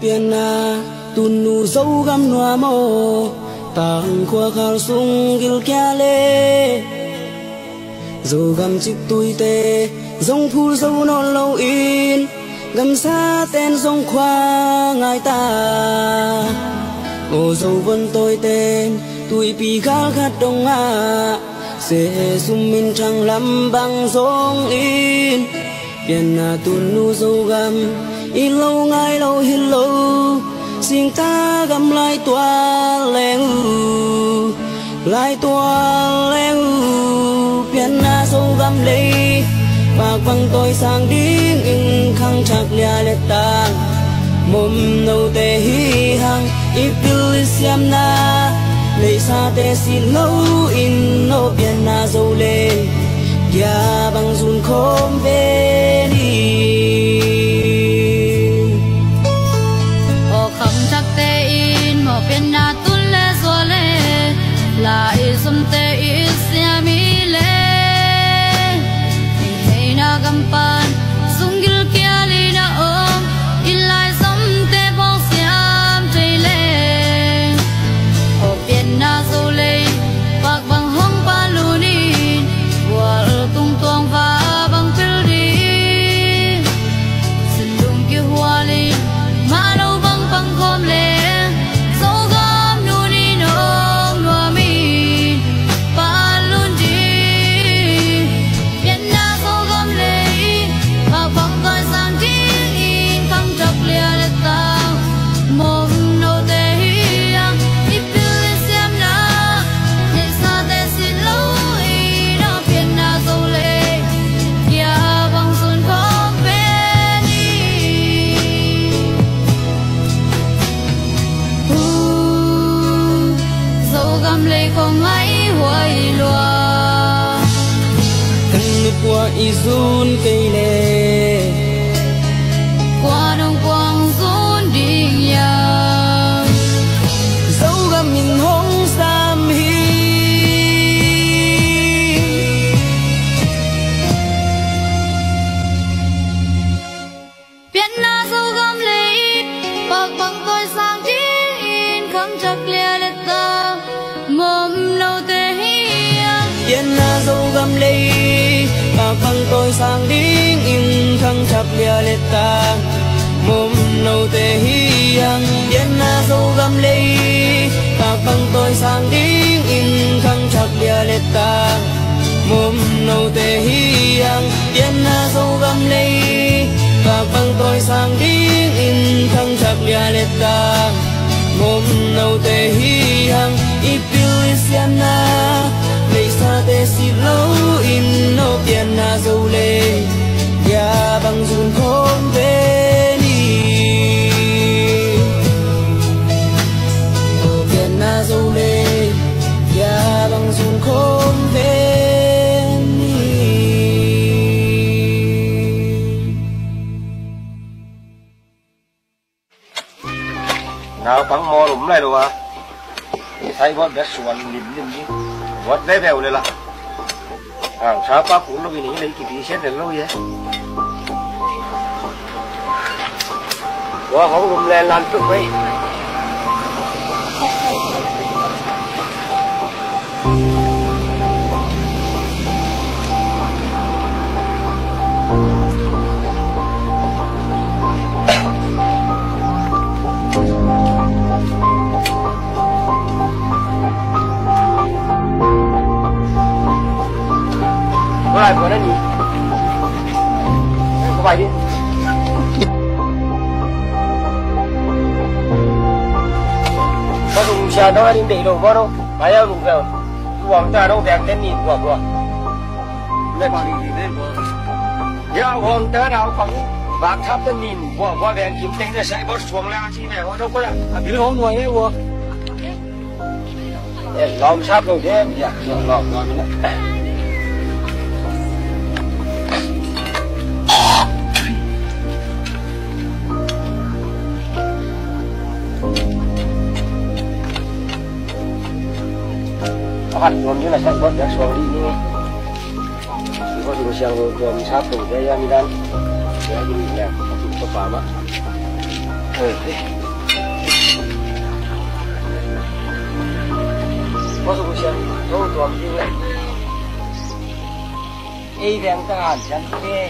piana tunu dấu gam noa mô tàng khoa khảo sung gil kia lê dù gam chích tui tê dòng phu dấu non lâu in gam xa tên dòng khoa ngài ta ô dấu vân tôi tên tui pi khát khát đông à sẽ sum min trăng lắm bằng dòng in piana tunu dấu gam in lâu ngay lâu hin lâu xin ta gam lại toa leng piana dấu gam lấy bạc bằng tôi sang điên in khăng chặt lia lệ tang mồm nâu tê hi hăng ipil siam na lấy xa tê xin lâu in nô piana dấu lên kia bằng run khom về đi o khăng chặt tê in mò piana tun lê zo lê la isum tê isiam i lê na gampan sungil kia li na om ilai som te bong siam te le o piana zo le bak bang hong pa lunin wal tung tuang va bang pil di silung ki huali ma lo bang pang khom le so gam nunin om no mi pa lun di piana không ai hoài loa canh nước qua izun cây lê qua đông quang run đi nhà dấu gam mình hong sam hi piana dấu gam lấy bạc bằng tôi sang tiếng in khăng chặt lia lệ ta mồm lâu tê hiang piana dấu gam lấy bạc bằng tôi sang điên in khăng chặt lia lệ ta mồm lâu tê hiang piana dấu gam lấy bạc bằng tôi sang điên in khăng chặt lia lệ ta mồm lâu tê hiang piana dấu gam lấy bạc bằng tôi sang điên in khăng chặt lia lệ ta mồm nâu tê hi hăng ipil siana lấy xa tê si lâu in nô piana dâu lê ya bằng run khôn về đi nô piana dâu lê ya bằng run khôn về nào bắn mò lủng này rồi à thấy vót bé xuân nhìn như vót bé bèo này là sao bác cũng nó bị ní lấy cái gì xét này lâu vậy quá không lủng lên lan cực vậy có lại vừa đấy nhỉ có bài đi có dùng xe nó đi để đồ có đâu phải đâu dùng rồi quảng ta đâu vẹn tên nhìn của lên gì lên giờ quảng ta nào quảng bạc tháp tên nhìn của vẹn kiếm tên để sẽ bớt xuống la chi mẹ có đâu có là biết không nuôi đấy của lòm sáp rồi thế dạ lòm nữa hạt ngon như là sắp bớt đã xuống đi nữa có gì mà sang rồi còn sắp rồi đây anh đang để đi làm có bà mà có dù xem đâu tuồng gì vậy ấy đèn ta hẳn chẳng nghe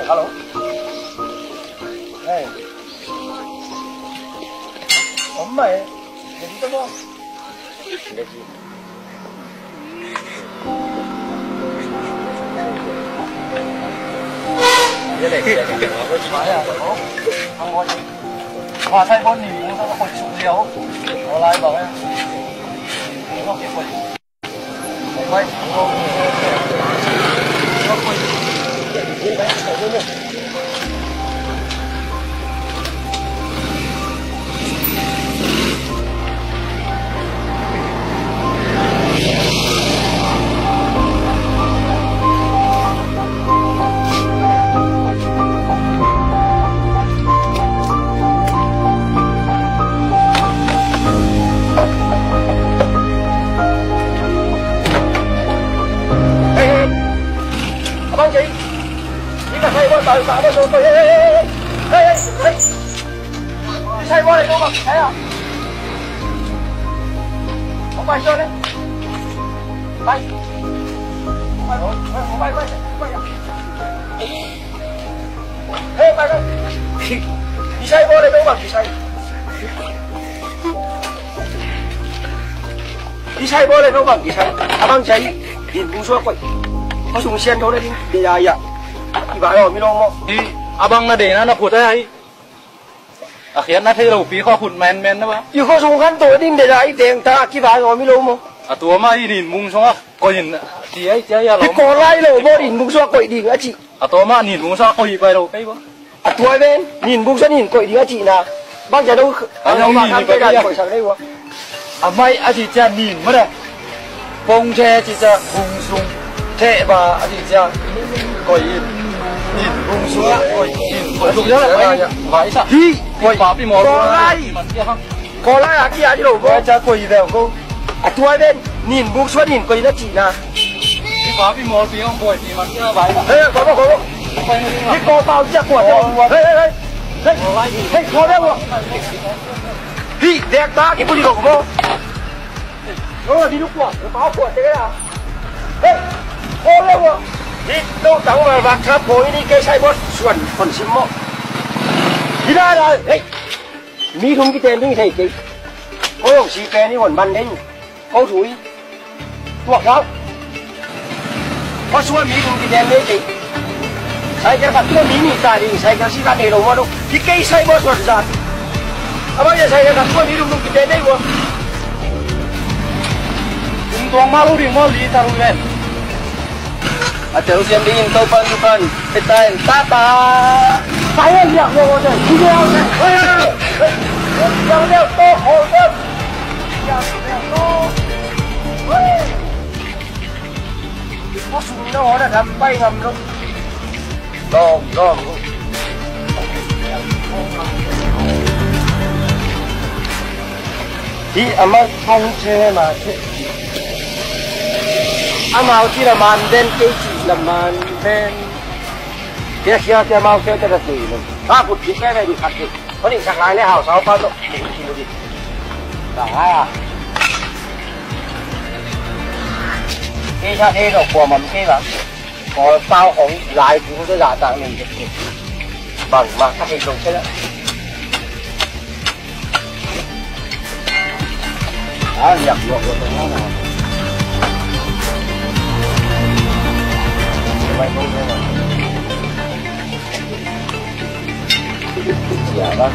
hello hey 엄마 해 여기다 뭐 여기 cái này có trái à không có hòa thay con thì nó có quậy sụn liều nó lại bảo em nó cái quậy quậy nó quậy Tại sao đây tôi đi xe qua đây đâu mà thấy à? Không bay chưa đấy? Bay. Bay. Hey bay đây. Đi xe qua đây đâu mà đi xe? Đi xe qua đây đâu mà đi xe? Abang chạy nhìn bung suốt quậy. Có súng xiên thôi đấy đi ra vậy. Vậy rồi mi long mo. Thì abang na để nó khụt đấy. Khiến nó thấy đầu phí kho khụt men đó ba. Yêu kho súng khăn tôi đi để lại tiền ta cái vậy rồi mi long mo. Tua mà nhìn mung xuống coi nhìn thì ấy chứ ya cái có lại rồi vô nhìn bung suốt quậy đi ngã chị. Tua mà nhìn mung xuống coi vậy đâu cái bố. Tua bên nhìn bung suốt nhìn quậy đi ngã chị nào. Bác giờ đâu không nhìn cái này quậy sang đây quá. Mày chị cha nhìn mất rồi. Bông che chị cha bung xuống. Thế và chị cha coi nhìn bung xuống coi nhìn coi xuống rất là vậy sao? Đi quậy bảo bị mò có lại à kia đi đâu vô cha quậy đều cô. Tua bên nhìn bung suốt nhìn quậy nó chị nào. Đi bảo bị mò thì không quậy thì mà kia vậy. Ê có. Cái co bao chắc quậy đâu. Hey, có đâu ạ? Hi, đẹp ta cái body của vô. Nó là đi lúc quả, nó báo quả thế nào? Hey, có đâu ạ? Đi đâu tao mà vạc khắp bối đi cây sai bớt xuẩn phần xím mọ. Đi ra rồi, hey, mi không cái tên như thế kì. Có ông xì kè đi quần bắn đấy, câu thúi, tuột không? Có xuân mi không cái tên đấy kì. Sai cái vật nó mini tài thì sai cái xí vật này đâu mà đâu. Cái cây sai bớt xuẩn ra. Bây giờ sai cái vật nó mini không cái tên đấy quá. Tuang malu di mall di Tarumen. Terus yang dingin kau pan petain tata. Saya lihat lo ada. Video ada. Yang dia to hold. Yang dia to. Có súng nó đã đâm bay ngầm luôn. Đòn. Thì mà không chơi mà chơi. Mau chỉ là màn đen cái chỉ là màn đen cái kia mau chơi cái gì luôn phụt cái này bị phạt gì có định sạc lại lấy hào 6 bao độ chỉ đi hai à cái cha thế rồi của mình cái là có bao hỏng lại cũng cái giả tặng mình bằng mà các hình dùng thế đó nhập được rồi nó nào mày không nghe mà dạ đó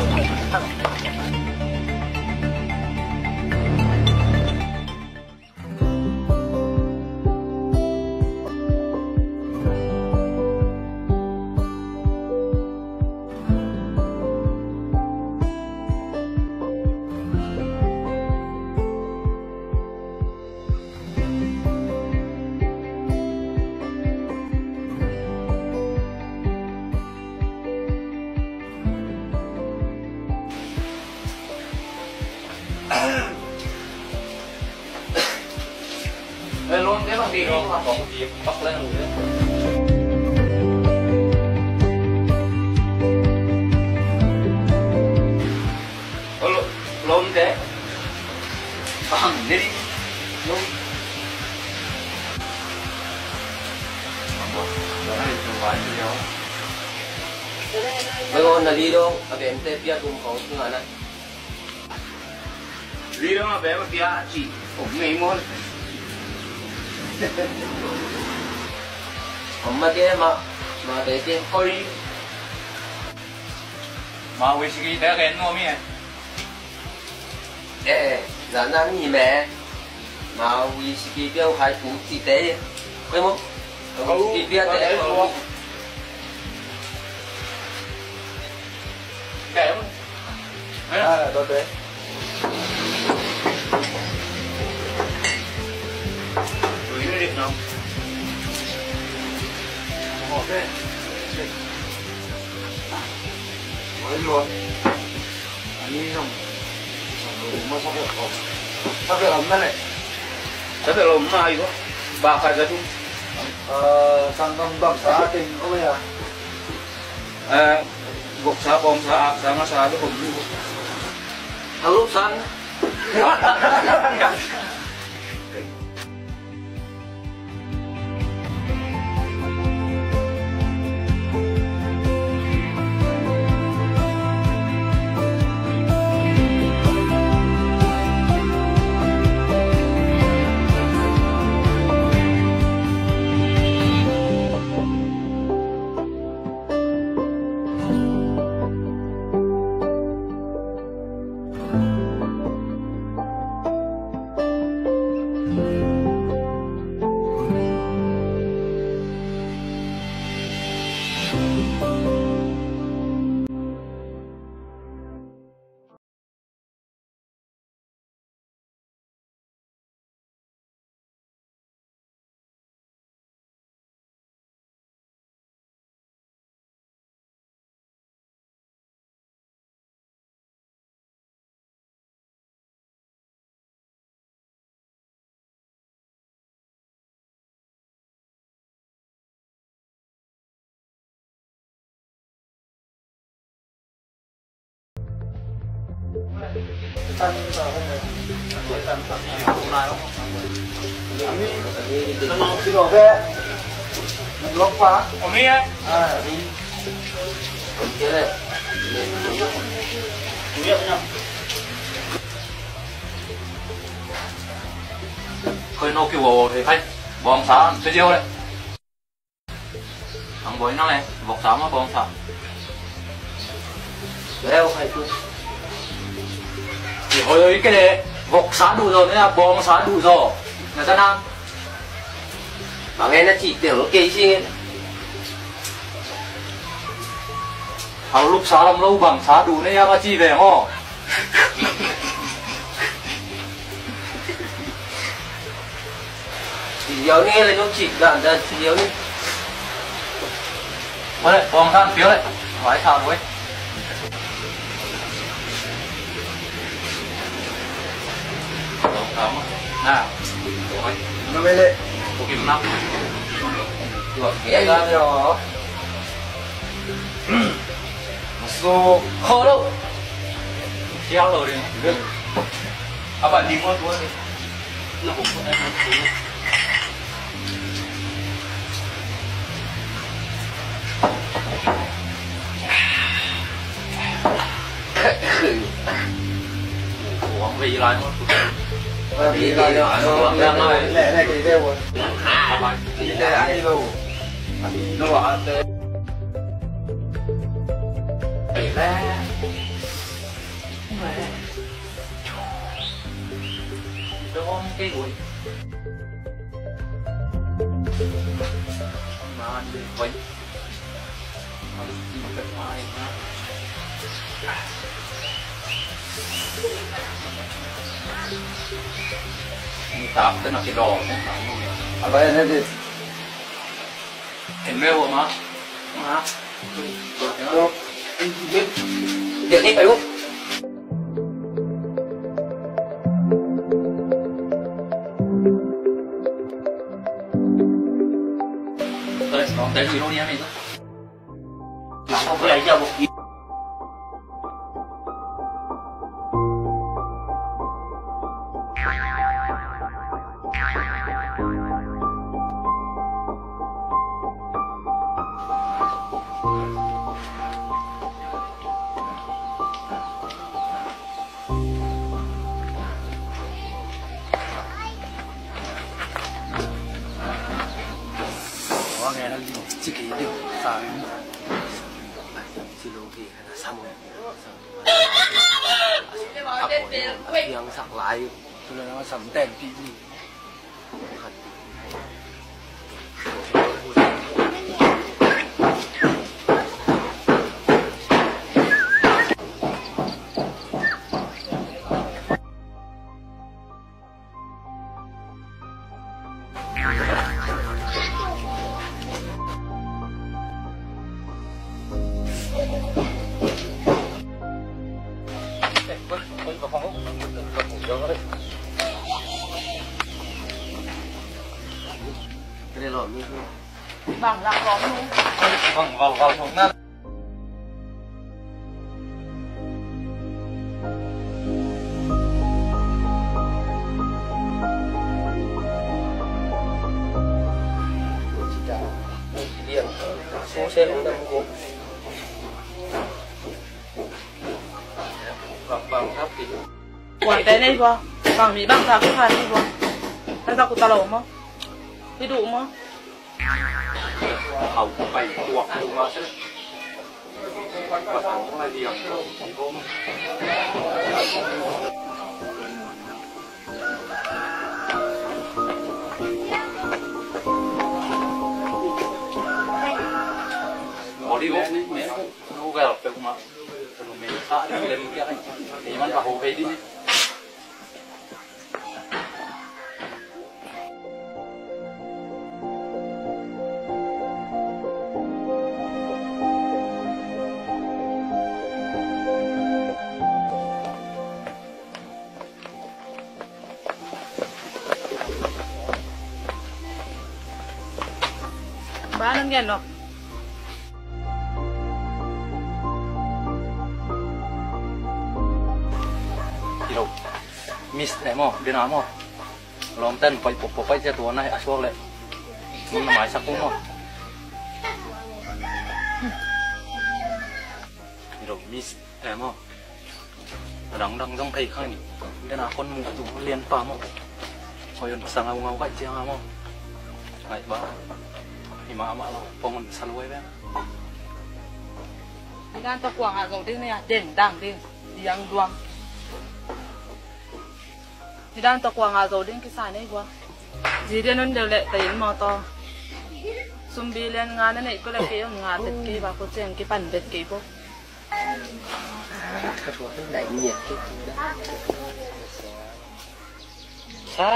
đi không có một gì bắt lên rồi đấy. Lôm thế bằng đi lôm bây giờ là đi đâu ở bên tây phía cũng có cái này đi đâu mà bé mà phía chỉ cũng ngày môn 엄마 kia mà để tiền coi mà whisky té cái nó mi để dẫn ăn gì mẹ mà whisky tiêu hai củ thì té phải không whisky tiêu té kém đó té rồi nó điện không ok mới luôn anh đi không mà sắp được không sắp được lắm này sắp được lắm mà có bà phải ra chung sang công bằng xã tình có bây giờ gục xã bom xã xã nó xã nó cũng lúc sáng đi đồ về lóc quá ở mi á đi kia đây khơi nô kêu bồ thì phải bom xã sẽ vô đấy thằng bồi nó này vọc xã mà bom xã leo hay chưa thì hồi ấy cái này vọc xã đủ rồi, là bom xã đủ rồi người ta đang mà nghe nó chỉ tưởng kỳ gì hầu lúc xã làm lâu bằng xã đủ này mà chi về hò chỉ yếu nghe là nó chỉ đoạn ra chỉ yếu đi mà đây bom xã phiếu đấy hỏi thảo đuổi nào rồi nó mới lên một kim năm được nghe ra rồi số khó đâu kéo rồi đi à bạn đi mua túi đi nó cũng có đây vì lại vì lại nó lẹ này cái đeo rồi đi đây ai đâu nó bảo thế ra đó cái quỷ mà anh đi quỷ tạm tức là cái đồ à vậy nên thì ห็นไหมหัวมาฮะ biết điện đi phải không tới gửi đâu đi em ấy là không có lấy nhau một ít nghe nó chỉ kỹ điều sáng chỉ lô thì là sao rồi yang sắc lại cho nên nó sắm tem tí gì cái này lỏng như thế bằng lạc lóm luôn. vâng vào xuống nè điện số xe cũng nằm gồm bằng tháp thì Quảng tế này vô, bằng mỹ bằng ra cái phần này vô. Đang ra của ta lẩu mà, cái đủ mà. hậu bảy cuộc đúng không và thằng là gì có đi uống đi mẹ nó gây lập được mà rồi mình xả đi lên cái này thìมันvào về đi Ba nó nghe nó. đi đâu miss này mà đi nào mà làm tên phải chơi tuần này xuống lại mình làm sắc cũng mà đi đâu miss này mà đắng trong thầy khai nhỉ cái nào con mù tụ liên phàm mà hồi sáng ông ngáo vậy chứ mà ngày ba thì mà lo phong mình săn quay bé Đang ta quảng hạ dầu thế này đền đàng đi ăn đoan. Thì đang ta quảng hạ dầu đến cái xài này quá. Gì đến nó đều lệ tới mò to. Xung bi lên ngà này có là cái ngà bệt kia và có chuyện cái phần bệt kia bố. đại nhiệt cái sa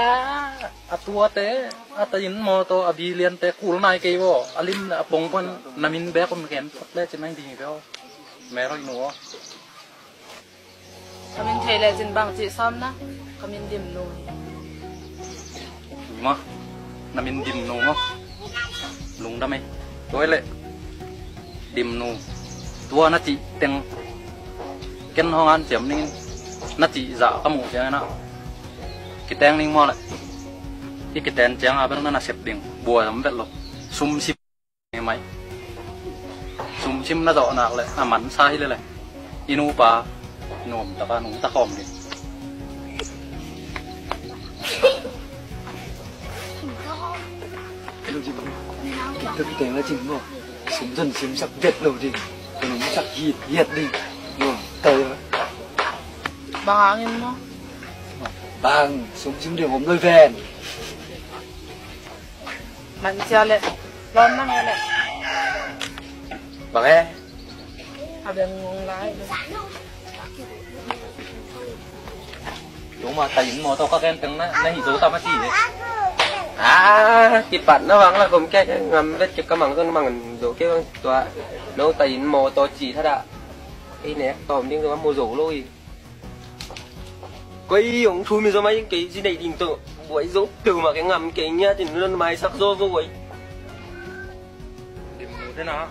atua te atain mo to abilian te kul nai ke wo alim na pong pan namin be kon ken le chen nai ding beo me roi no Kami thấy là trên bằng chị xóm đó. Kami điểm nồi. ma namin dim no mo lung da mai toi le dim no tua na chi teng ken hong an chem ning na chi za kamu che na cái tên linh mò lại cái tên chẳng à bên nó là xếp điện bùa lắm vậy luôn sum sim máy sum sim nó dọn nào lại mắn sai lên này inu pa nôm ta ba nôm ta khom đi thực tế là chính mà súng dần súng sắc Việt đầu đi súng sắc Việt đi rồi tới Bằng em nó. bằng súng súng điều hôm nơi về Mình chơi lại. Lon năng lại. bằng e À bên ngon lái. đúng mà tài dính mò tao các em từng nó hình dấu tao mà chỉ đấy cái bạn nó bằng là không cái ngầm vết chụp cái bằng con bằng dấu kia tòa nó tay mò to chỉ thật ạ cái này còn những cái mua rổ lôi quay ông thui mình do mấy cái gì này đình tự buổi dấu từ mà cái ngầm cái nhá thì nó mai sắc rô vô ấy thế nào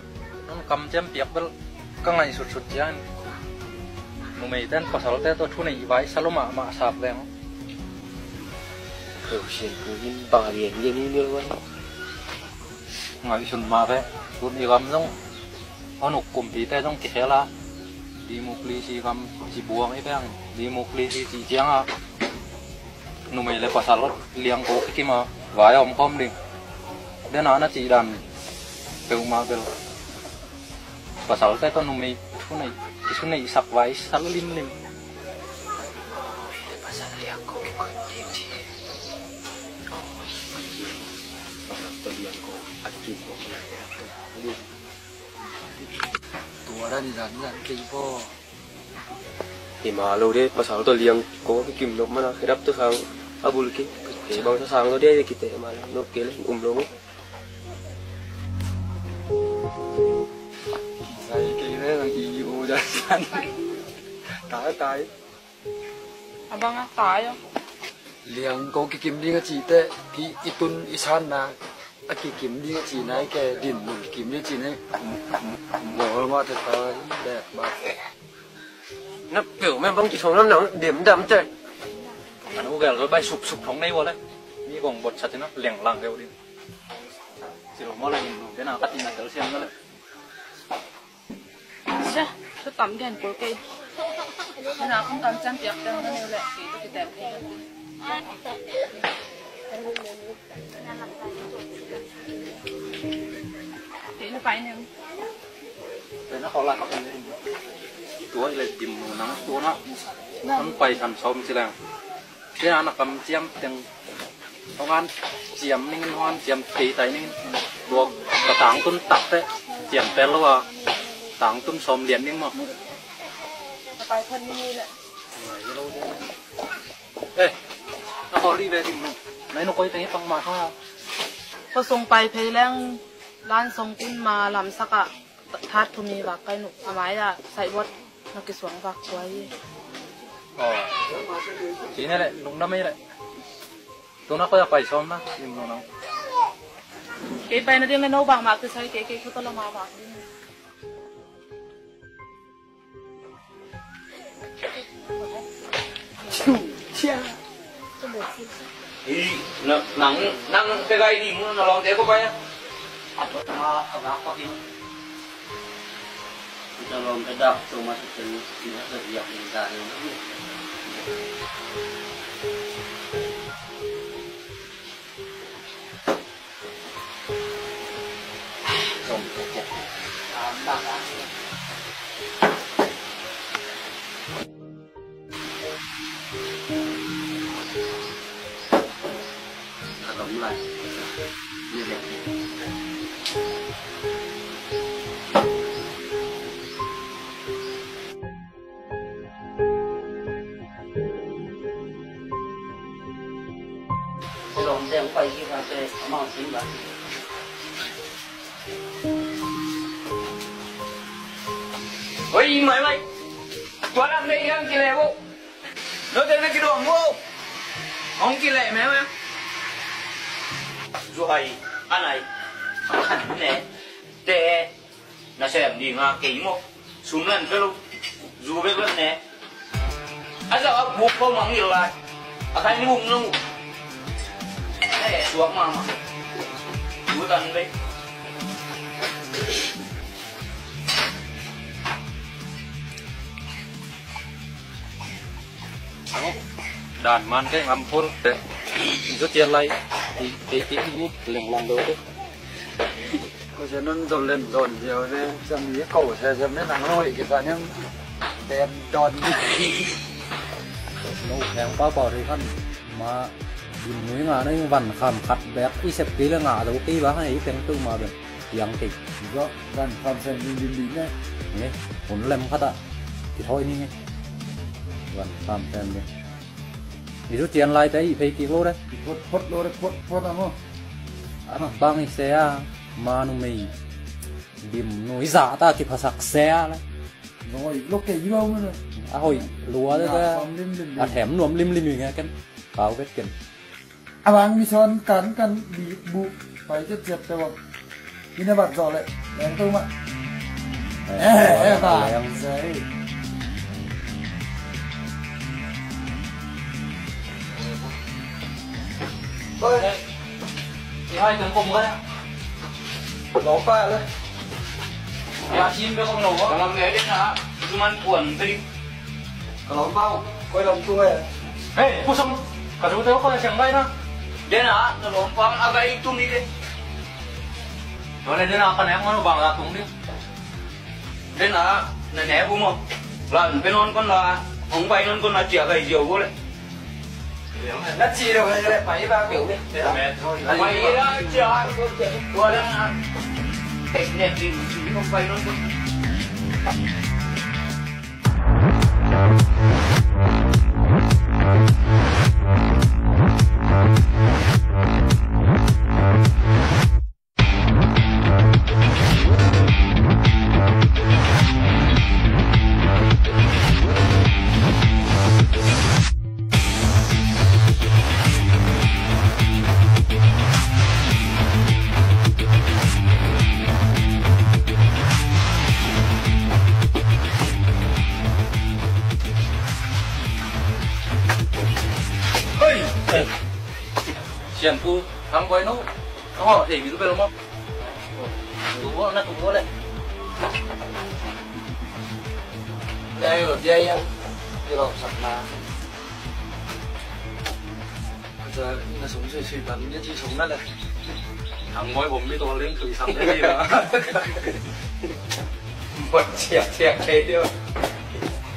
nó cầm chém tiệp với các ngày sụt sụt chứ anh nụ mày tên có sáu tên tôi thu này vay sao mà sạp về không kiểu chuyện cứ nhìn bà liền như thế nữa vậy ngày xuân mà thế tôi đi gắm giống họ nộp cùng tí tay trong kia là đi một ly xì gắm chỉ buông ấy phải đi một ly xì chỉ chén à nụ mày lại có sáu liang cố cái mà vay ông không đi thế nào nó chỉ đàn từ mà từ có sáu tay tôi nụ mày cái số này sặc vay sáu lim lim tua ra đi dàn cây po thì mà lâu đấy bà sáu tôi liền có cái kim nộp mà nó cái đắp tôi sang abul kia thì bằng sang nó đấy cái mà nó kia lên luôn đây cây đấy là gì vô ra sàn tái à bang á tái không liền có cái kim đi cái gì thế cái itun isan na cái kim đi cái gì này cái đỉnh một kim đi gì này rồi mà thật là đẹp mà nó kiểu mấy bông chỉ số nó điểm đậm chơi anh uống rồi bay sụp sụp trong đây vô đấy như còn bột sạch thì nó lẻng lằng kêu đi chỉ là mỗi lần nhìn thế nào cắt đi là tự xem đó đấy chứ tôi tắm đèn của cây thế nào không tắm chăn tiệp đâu nó nêu lệ thì tôi chỉ đẹp đi thế nó phải nè để nó khó lại túa lại tìm nắng túa nó quay thành xóm chỉ là thế nào nó cầm chiêm tiếng ông ăn chiêm nên hoan chiêm tí tay nên buộc cả tảng tuân tắt đấy chiêm tên luôn à tảng tuân xóm liền nhưng mà phải thân như vậy ê nó khó đi về thì lấy nó quay tay bằng mặt thôiพอส่งไปเพลแรงร้านส่งคุณมาลำสักอะทัดทุมีวักไก่หนุกเอาไม้อะใส่บดนักกิสวงวักไว้ chỉ này lại đúng năm ấy lại tôi nó có phải xóm đó nhưng mà nó เก๋ไปนะเดี๋ยวเลยโน้บางมากคือใช้เก๋เขาต้องละมาบาง nắng cái gai đi nó lòng thế có bay á nó lòng cái đập tôi mà thực sự nó rất dọc mình ra đúng lại như vậy lòng đeo quay cái cà phê màu xinh vậy ôi mày qua làm đây ăn kia lẹ vô nó tên là cái đồ vô ông kia lẹ mẹ mày rồi anh này khẩn nè để nó sẽ đi mà kỹ một xuống lần phải luôn dù biết lần nè anh sao buộc không mong nhiều lại à cái bụng luôn để xuống mà chú cần đi đàn man cái ngắm phun đấy rất tiền lấy thì lềng lằng đấy bây giờ nó dồn nhiều nên xem cái cổ xe xem nó nắng nổi cái cả nhưng đèn tròn nó kẹo bao bò thì khăn mà núi ngà nó vằn khảm khát bẹt ít xếp kỹ là ngà đâu kỹ bác này tiếng tư mà được tiếng kịch do vằn khảm xem đi đấy nghe muốn làm phát à thì thôi đi nghe vằn khảm xem đi ví dụ tiền lại tới phải kỹ lô đấy phốt lô đấy phốt làm không bang xe mà nó mày điểm núi giả ta kịp sạc xe đấy rồi lúc cái gì đâu nữa à hồi lúa đấy à thèm nuông lim lim nghe cái báo vết kiện à bang mi son cắn bị bu phải chết chết rồi ini bạc giò lại đèn tôm ạ bà giấy ơi thì hai tiếng cùng đấy nó pha đấy ya chim với con nổ làm nghề đến hả chúng ăn cuộn đi nó bao quay đồng chung này ê cô xong cả chú thấy có chẳng bay nữa đến hả nó lộn quăng à gậy chung đi đi rồi lên đến nào con em nó bằng là cũng đi đến hả này né cũng không là bên non con là ông bay non con là chĩa gầy diều vô đấy đất chi đâu này máy ba kiểu đi mày đó trời qua đó thịt nè thì không bay non con chuyện phu thằng quay nó họ để ví dụ về không đúng nó cũng có đấy đây ở dây em đi lọc sạch mà giờ nó sống suy suy bắn nhất chi sống đó là thằng mỗiผมไม่ตัวเล่นคุยทำได้ดีนะ một chẹt thế tiêu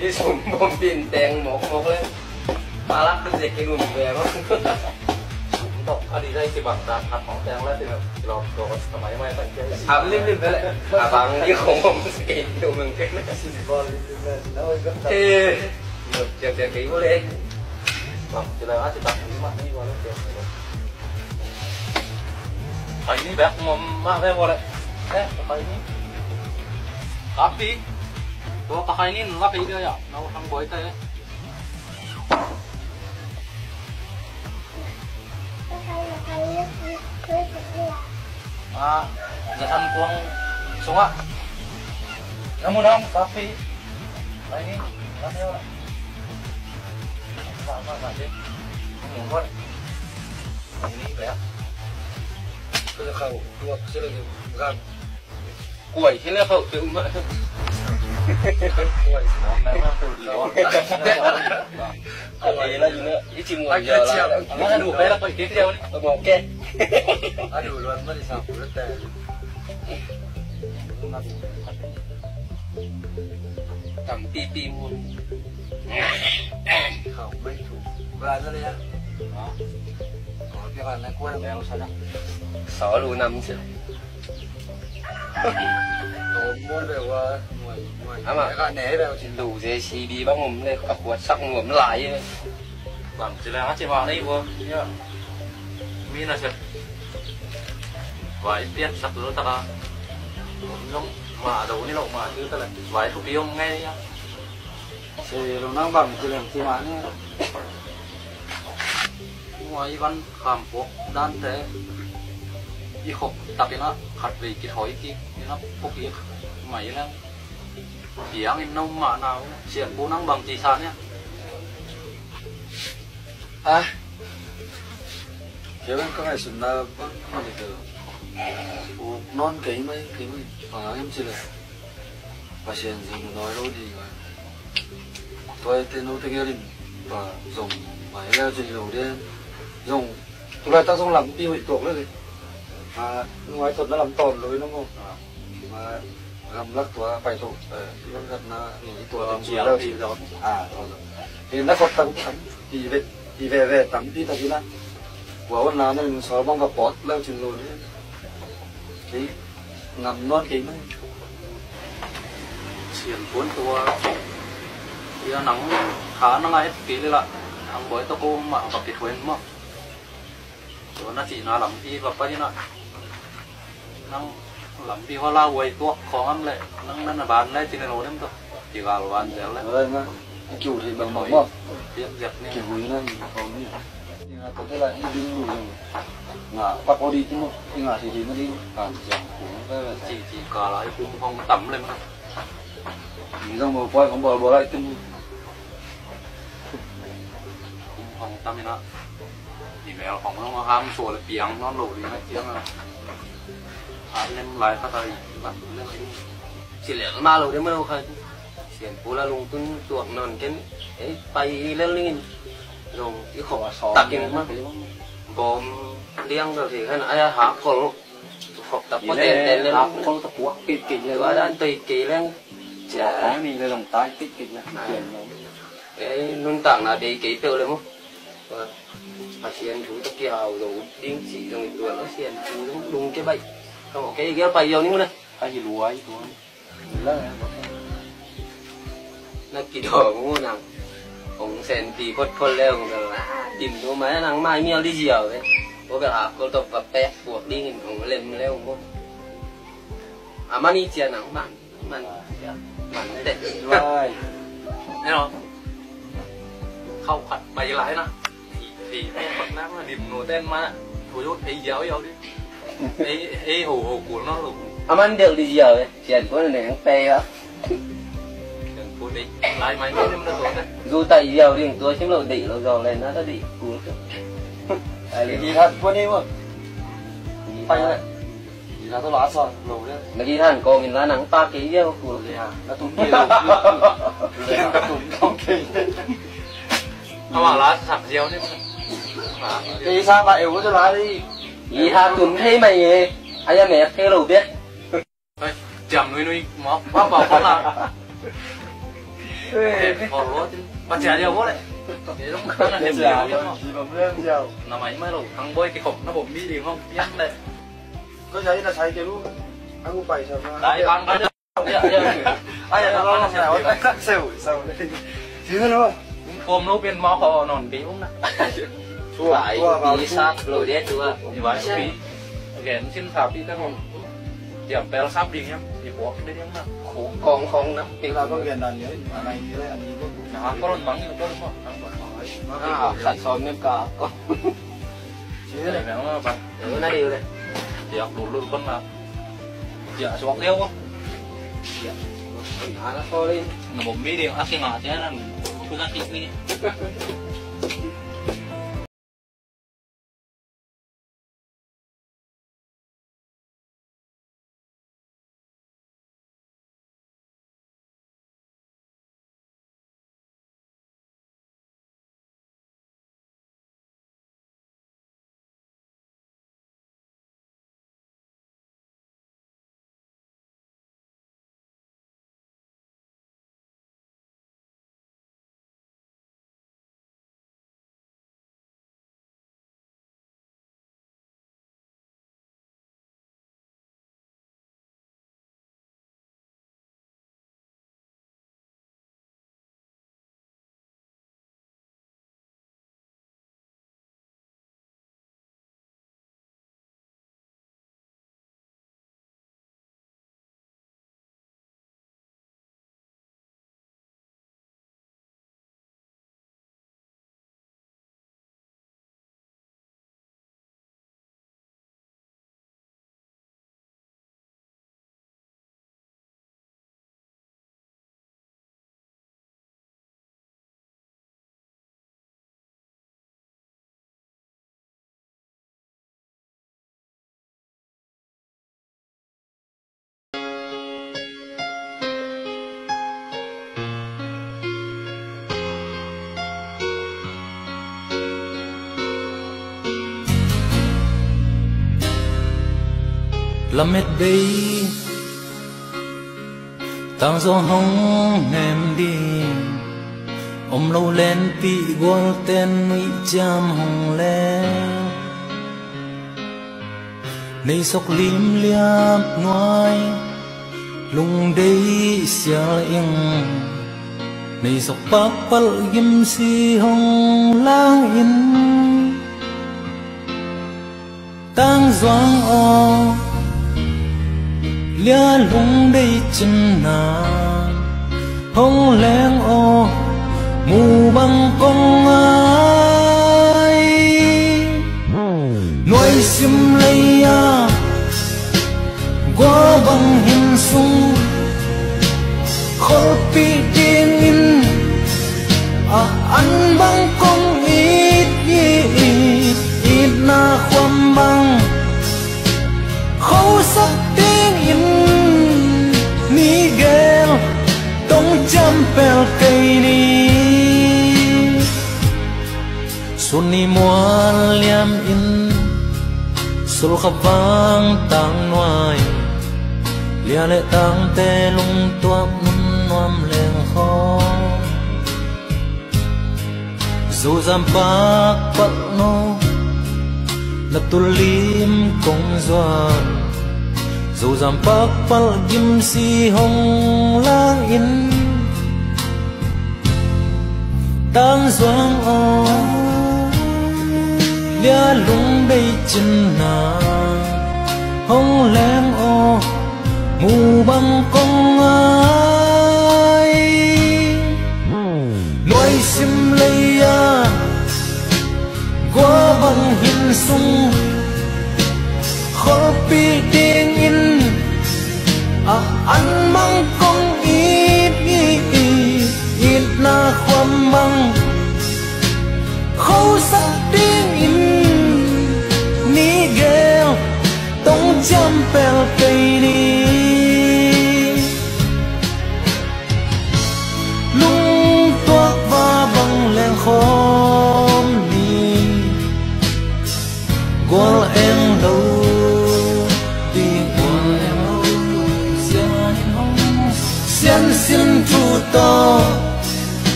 đi xuống bom pin đèn một lên ba lắc cái gì cái đùm về nóตกอดีตได้ที่บังตาขัดของแดงแล้วที่แบบเราตัวสมัยใหม่ตั้งใจ lim đấy lại bằng như không bom cái đồ mình cái này thế một chẹt cái vô lên bằng thì là chỉ tập những mặt đi vào lúc đấy phải ní bẹt mà về vào đấy đấy phải ní cáp điตัวตะไคร้นี่รับไปด้วยอ่ะเราทำบ่อยแต่จะทำพวงสูงอ่ะน้ำมันน้ำกาแฟอะไรนี่ร้านเดียวอ่ะมาดิหมูทอดอันนี้แบบก็จะเข้าตัวเชื่อเลยกันกล้วยที่เรียกเข้าถึงมาแม่มาตัวเดียวอะไรแล้วอยู่เนี่ยยี่สิบวันเดียวแล้ว แล้วดูไปแล้วก็อีกนิดเดียวนี่ เราบอกแก ดูล้วนไม่ได้สาวแล้วแต่ต่ำปีมุน เขาไม่ถูกเวลาเท่าไหร่อ่ะอ๋อเกี่ยวกับในกล้วยแมวใช่ไหม สอรูนำสิ โอ้ม้วนแบบว่าหน่วยก็แหนแบบจริง đủ dễ xì đi bác ngùm lên ở quạt sắc ngùm lại bằng chỉ là chỉ vào đây vô nhá mi là chuyện vài tiết sắp nữa ta là giống mà đầu đi lộ mà cứ ta là vài thuốc tiêu ngay nhá thì nó năng bằng thì làm gì mà nhá ngoài văn khám buộc đan thế đi học tập thì nó khát về cái thói kia nó phục gì mày nó tiếng em nông mà nào chuyện bố năng bằng chỉ san nhá à kiểu có ngày xuân là con thì từ non cái mấy và em chỉ là và chuyện gì mà nói đâu thì tôi tên nó tên gia đình và dùng máy leo trên đầu đen dùng tụi này ta dùng làm tiêu bị tuộc đấy mà ngoài thuật nó làm tòn lối nó không mà làm lắc tua bài tụ nó gần là những tua tiền chiều đâu thì rồi thì nó có tấm thì về tấm đi tấm đi là của con nào nên xóa bong gặp bọt leo trên lối đấy thì ngầm non kính đấy chuyện cuốn tua thì nắng khá nắng ai kỹ là thằng bói tao cô mà gặp cái thuyền mà rồi nó chỉ nó làm đi và bao nhiêu nọ năng làm đi hoa la quay tuột khó lắm lệ năng là bàn đấy thì nó nổi lắm thôi chỉ vào bàn dẻo lên rồi mà kiểu thì bằng mỏng mà tiệm dẹp kiểu này này còn như có thể là đi đủ ngã bắt có đi chứ không đi ngã thì nó đi chỉ có lại cũng không tắm lên mà thì xong rồi quay không bỏ lại chân cũng không tắm gì nữa thì mẹ không nó ham sủa là tiếng nó nổi đi tiếng là lên lại phát tay bắt lên chỉ lẽ mà lâu đấy mới đâu khai xiên phú là lùng tuân tuột nòn cái bay lên lên rồi cái khổ tắc cái mà bom liang rồi thì cái này hả còn học tập có tiền lên con tập quốc kịch rồi gọi là tùy kỳ lên chả mình lên lòng tay kịch là cái nôn tảng là để kỹ tiêu lên không mà xiên chú tập kiều rồi tiếng chỉ rồi tuổi nó xiên chú đúng cái bệnh không cái bay vô những cái này cái gì lúa ấy thôi nó kỳ đỏ cũng ngon nào ông sen tì phốt phốt leo rồi tìm nó mấy thằng mai miêu đi dìu đấy có cái hạt có tập và pet buộc đi hình ông lên leo không mani chia nắng bạn đấy rồi thấy không không phải bày lại nè thì bật nắng là điểm nổi tên mà thôi chút thấy giáo đi ấy hồ của nó luôn mani được đi dìu đấy chuyện của này thằng pe á của đi lại mày mới nó tốt đấy dù tại dìu thì tôi chiếm lộ đỉ rồi lên nó đã đỉ cuốn gì thật quên đi mà tay đấy gì là tôi lá rồi lầu đấy mà đi thằng cô mình lá nắng 3 kg vô của gì hả nó tụt kia không kia nó bảo lá sẵn gieo đấy thì sao lại yếu cho lá đi gì ha tuần thế mày anh em mẹ theo đầu biết chậm nuôi móc bóc vào con là còn lúa chứ bắt chè nhiều quá đấy để lúc đó là niềm nhiều nó máy mới đủ thằng bơi cái khổng nó bổn đi không nhắc đây có thấy là say cái luôn ăn cũng phải sao đấy con cái ai là nó nào anh cắt xỉu sao đấy chứ nữa ôm nó bên mó họ nòn bí không nè phải đi sát rồi đấy chưa như vậy bí ghẹn xin phạt đi các con điểm bèo sắp đi em thì có cái đấy em còn không nè thì là con ghẹn là nhớ này như thế anh đi có lần bắn có đúng không sạch sòn em cả con chứ này nó bắn nó điều này thì học đủ luôn con là dạ xuống đeo không nó to lên là một mỹ điều ác cái ngọt thế là cứ ra kịch đi Lâm hết bay tang gió hông em đi ôm lâu lên bị gol tên nguy cham hồng lên nay sọc lim liap ngoài lung đây xia yên nay sọc bắp bal gim si hồng lang in tang doang o lia lung đây chân na hong leng o mù băng công ai sung khol pi ding in an bang kong ít na khoam bang khâu sắc tiếng in Miguel tông chăm pel cây ni xuân ni muan liam in sul khắp vang tang noai lia lệ tang te lung tuam nuam leng kho dù giam bạc bạc no na tulim kong doan dù giam bạc bạc gim si hong lang in tang doang o lia lung đây chân na hong leng o mù băng kong ai nói sim lấy ya qua băng hin sung khó pi tiếng in ăn măng kong ít na khoam măng khâu sắc tiếng in Miguel tông chăm pel cây đi lung toát và bằng leng khom ni qua em đâu đi qua em đâu xiên xin thu to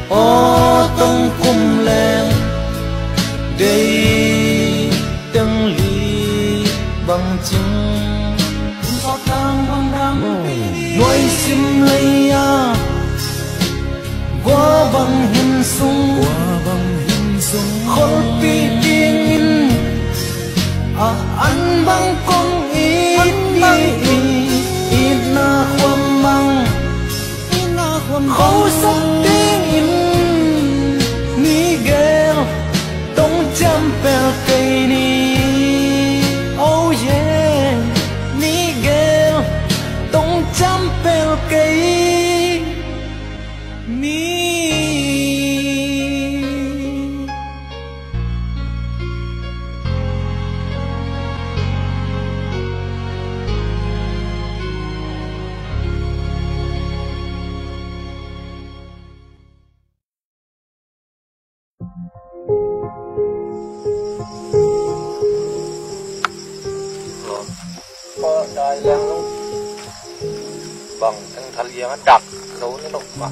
ô tông cung leng đây từng ly bằng chứng gió tang bằng đắng nuôi sim lấy ya qua bằng hin sung khol pi tiếng in ăn bằng con ít na khoam măng khâu sắc tiếng in Miguel tông chăm pel cây ni oh yeah Miguel tông chăm pel cây ni có đại lang luôn bằng thằng thằng liang đặc nấu nó độc mà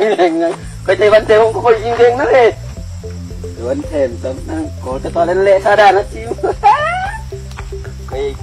này cái gì vấn đề không có gì riêng nữa đi vấn đề tấm năng có cho to lên lệ sa đà nó chịu cái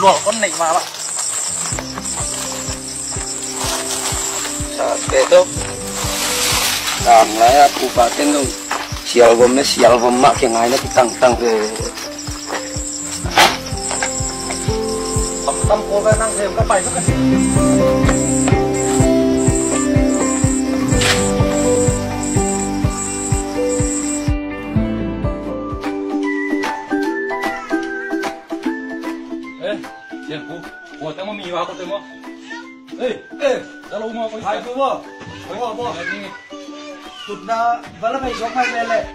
luộc con nịnh mà bạn Oke tuh Tangga kabupaten tuh sial bomnya yang lainnya ditang-tang ke tâm cô về năng thêm các bài rất là Tiền của tao mà mì vào có tiền không? Ê, tao lâu mà có hai cô bố, tụt na vẫn là phải giống hai bên lệ.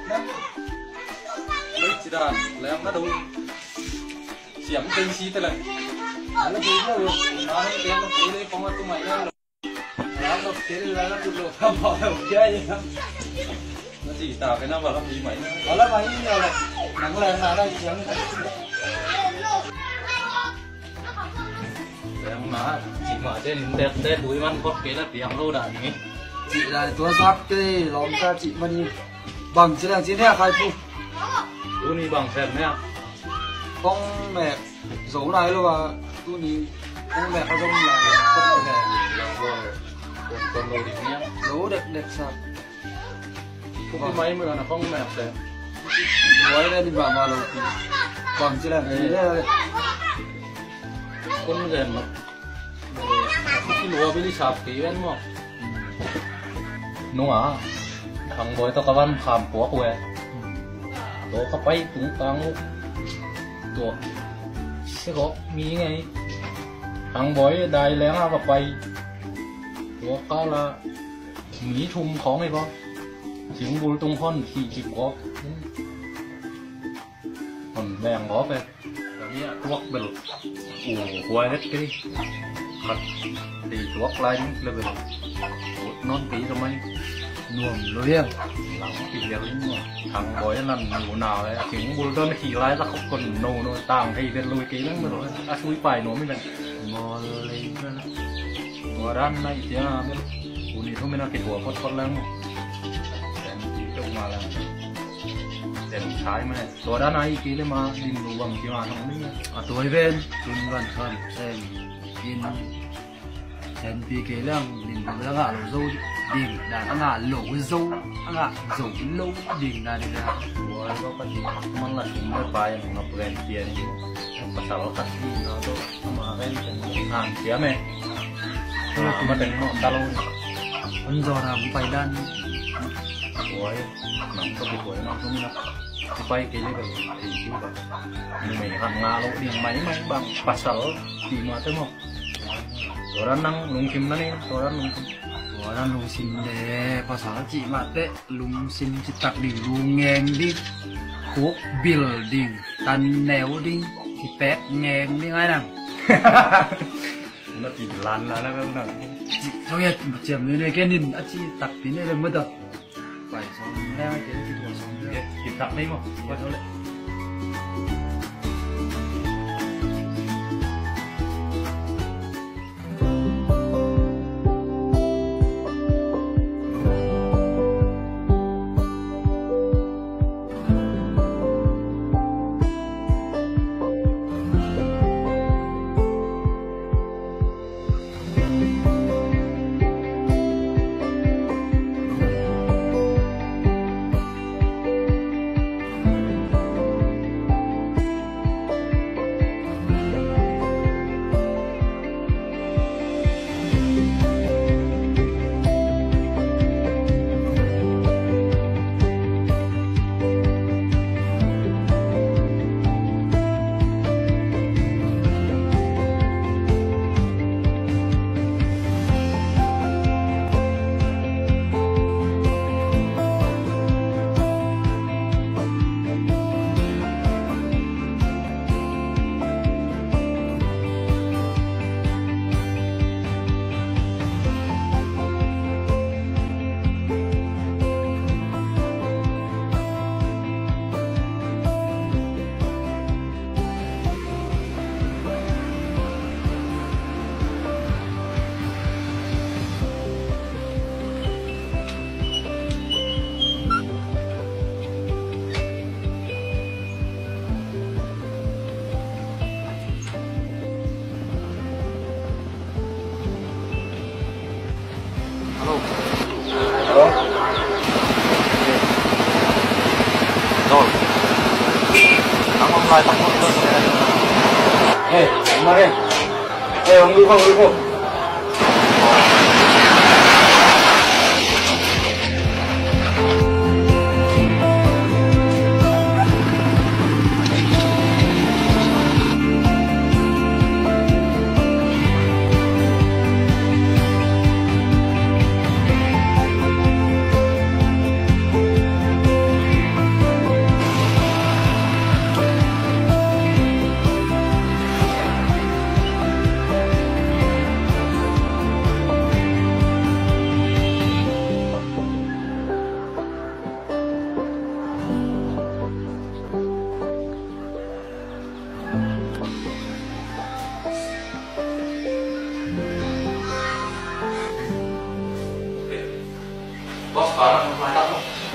Đấy chỉ là em nó đâu, xiêm tinh xí thế này, nó bị nó rồi, nó tiền nó phí đấy không có tụi mày nó, nó tiền là nó tụt lột không bỏ đâu chơi gì đó, nó chỉ tạo cái nó vào làm gì mày, vào làm mày nhiều này, nắng lên là đây xiêm. Em má chỉ mở trên đẹp đẹp đuôiมันcó cái là tiếng lô đạn nhỉ chị là tua sắc cái lóng ra chị mà đi bằng chỉ là chiến hea khai phu tu ni bằng thèm nè con mẹ dấu này luôn mà tu ni con mẹ có giống là con mẹ còn đồ đẹp nhé dấu đẹp đẹp sao không có mấy mà là con mẹ đẹp nói lên đi vào rồi bằng chỉ là gì đấy con rèn mà cái lúa với đi sạp tí bên mà đúng à thằng bồi tao các bạn khám của quê tổ các bay cũng tăng tổ sẽ có mi ngay thằng bồi đại lén à các bay tổ cá là mi thùng khó này con chính bùi tung con thì chỉ có còn bèn có về tuộc bel quay hết cái mặt thì tuộc lại là bel non tí rồi mấy nuông lối em lắm thì việc nhưng mà thằng bói lần ngủ nào đấy tiếng buồn đơn khi lái ra không còn nổ nó tàng thì bên lùi ký lắm rồi à suy bài nó mới này mò lên và đan này thì là bên cú này không biết là cáiหัวcon lắm em chỉ trông mà là để trái mà nàyตัวด้านในกี่เลยมาดินรวมกี่มาทำนี่ ตัวเวนตุนวันคันเซนกินเซนปีเกลังดินเรื่องอะไรโซ่ดิ่งด่านอ่ะหลงโซ่อ่ะโซ่โลดิ่งด่านนี่นะ หัวก็ปฏิมันละถึงไม่ไปมาเปลี่ยนเตียนี่ภาษาเราตัดที่เราต้องมาเล่นเป็นอ่านเสียไหมมาถึงนอนตาลุน มันจอทำไปด้าน หัวหนังก็ติดหัวหนังก็มีนะไปกี่เลยแบบที่แบบmình hàng ngà lỗ điện máy bằng pasal di mà thế khôngตัวนั้นนั่งลุงคิมนั่นเองตัวนั้นลุงคิม ตัวนั้นลุงสินเดภาษาจีมาเตะลุงสินจิตักดิ่งลุงแงงดิ่งคุกบิลดิ่งตันแนวดิ่งที่แปะแงงดิ่งไงนั่ง nó chỉ lăn là nó không nặng sau khi chìm như này cái nhìn anh chị tập tí này là mất rồi phải xong theo cái đồ xong cái tập đấy mà qua thôi đấy rồi thằng hôm nay thằng hôm Ê, mà đây. Ê, ông lưu không?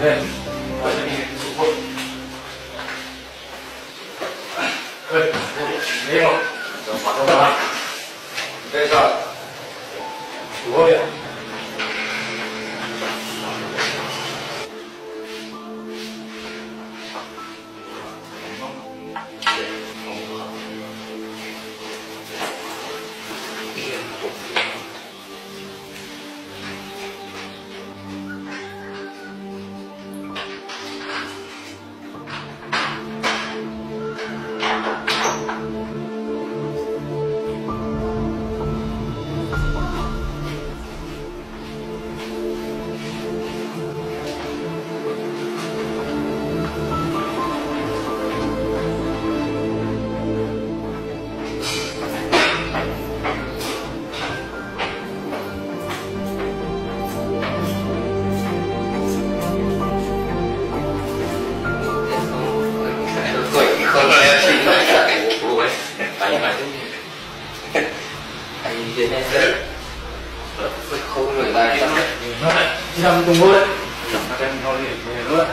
Đây, đây là cái trụ cột. Đây, đây không? Rồi, bắt đầu lại. Đây rồi. Trụ cột điện. anh đến đây đấy không người ta chỉ làm cùng luôn đấy các em thôi về luôn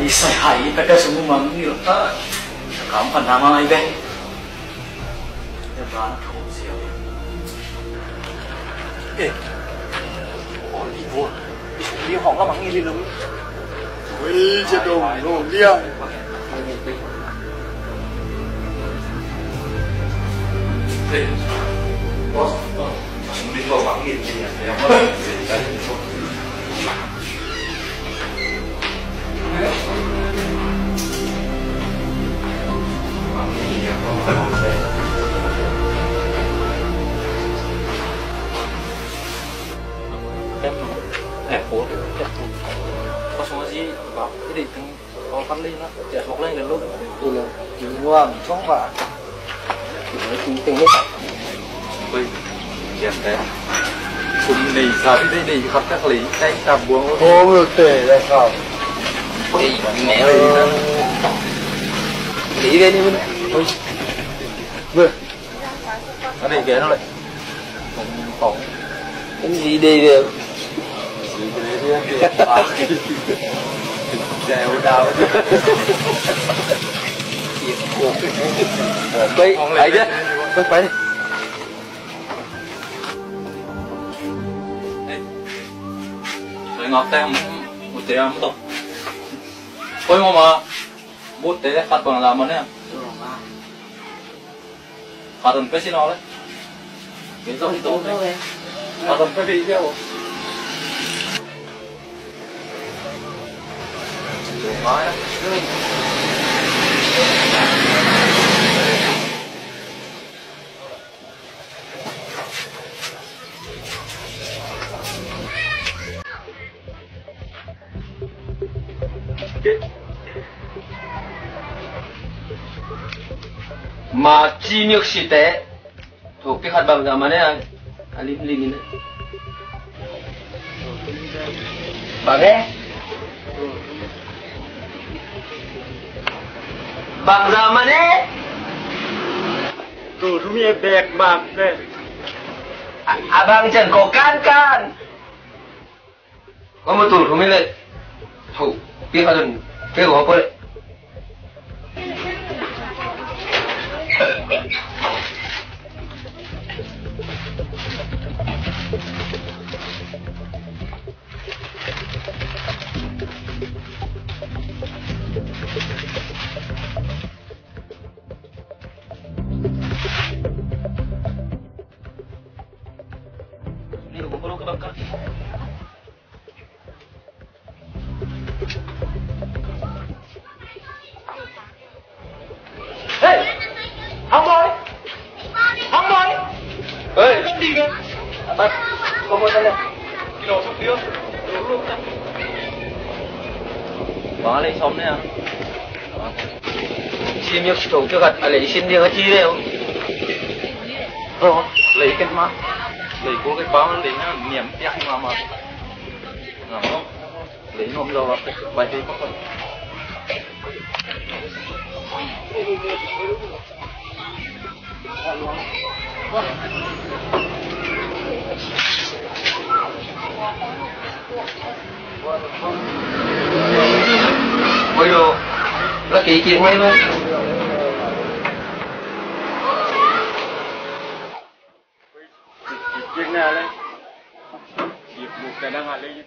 Isai hai kita semua manggil kamu kan nama ibe ya bana kau siapa ibu dia hong lah manggil dia dulu wih cedong dia bos mungkin kau manggil dia yang có số gì bảo cái định có phát lên đó chạy học lên đến lúc là chỉ ngoan không phải chỉ tình hết bây giờ thế cùng đi sao đi khắp các lý tay tạm buông không được để là sao đi mẹ ơi nghĩ đến đi mình ôi vừa nó đi ghé nó lại phòng cái gì đi được dèo đào quay lại chứ phải đi rồi ngọt tem một tí ăn tốt quay mà bút tế khát bằng làm mà nè khát tuần cái xin nó đấy cái giống tốt đấy khát tuần cái gì theo nói mà chi nhược sĩ tế thuộc cái hạt bằng ra mà này linh linh này bà nghe bằng ra mà nè tụi chúng em bẹt bạc đây bằng chẳng có can có một tụi chúng em lại thủ biết hạt đừng biết của họ đấy bỏ lên sống nè chim nhược thủ cho gặt lấy xin đi cái chi đấy không lấy cái má lấy cô cái báo lấy nó niệm tiếc mà không lấy nôm đâu là bài thi có con ôi đồ là kỳ chuyện ngay luôn chuyện nào đây việc một cái đang hạt lên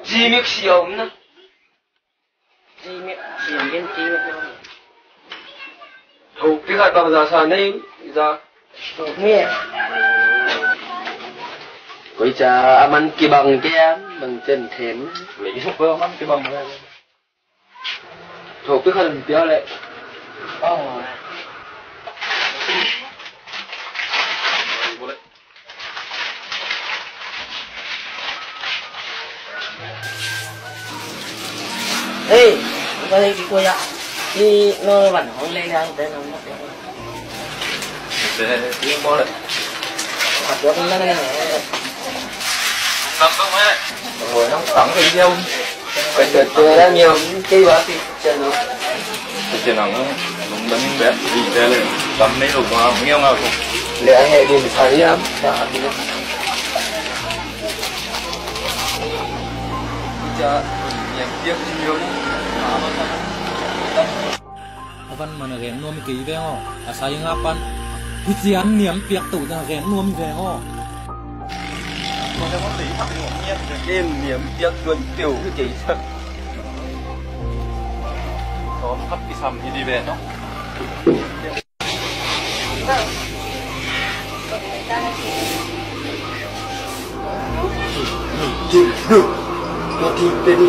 chi miệng xì ống nữa chi miệng xì ống bên chi thủ cái hạt bằng giả sản này ra nghe Bây giờ mình kỳ bằng kia bằng chân thèm lấy cái bơ ăn cái bằng này thuộc cái khăn tiêu lại ê có thấy cái quay ạ đi nó vẫn không lên ra để nó mất để tiếng bò lại mặt nó không lên này nằm không ấy rồi nó tặng cái dâu phải được ra nhiều cái bác thì chân nó cái chân nó đúng đánh bé đi ra lên tắm mấy lúc mà nghèo ngào không lẽ hệ đi phải lắm cha nhạc tiếc nhiều Avan mana ren nuam ki ve ho asai ngapan hijian niam piak tu na ren nuam ve ho còn cái món gì thật ngộ nhiên cái niềm tiếc luôn tiểu cái gì thật nó hấp cái sầm đi về nó nó thì tên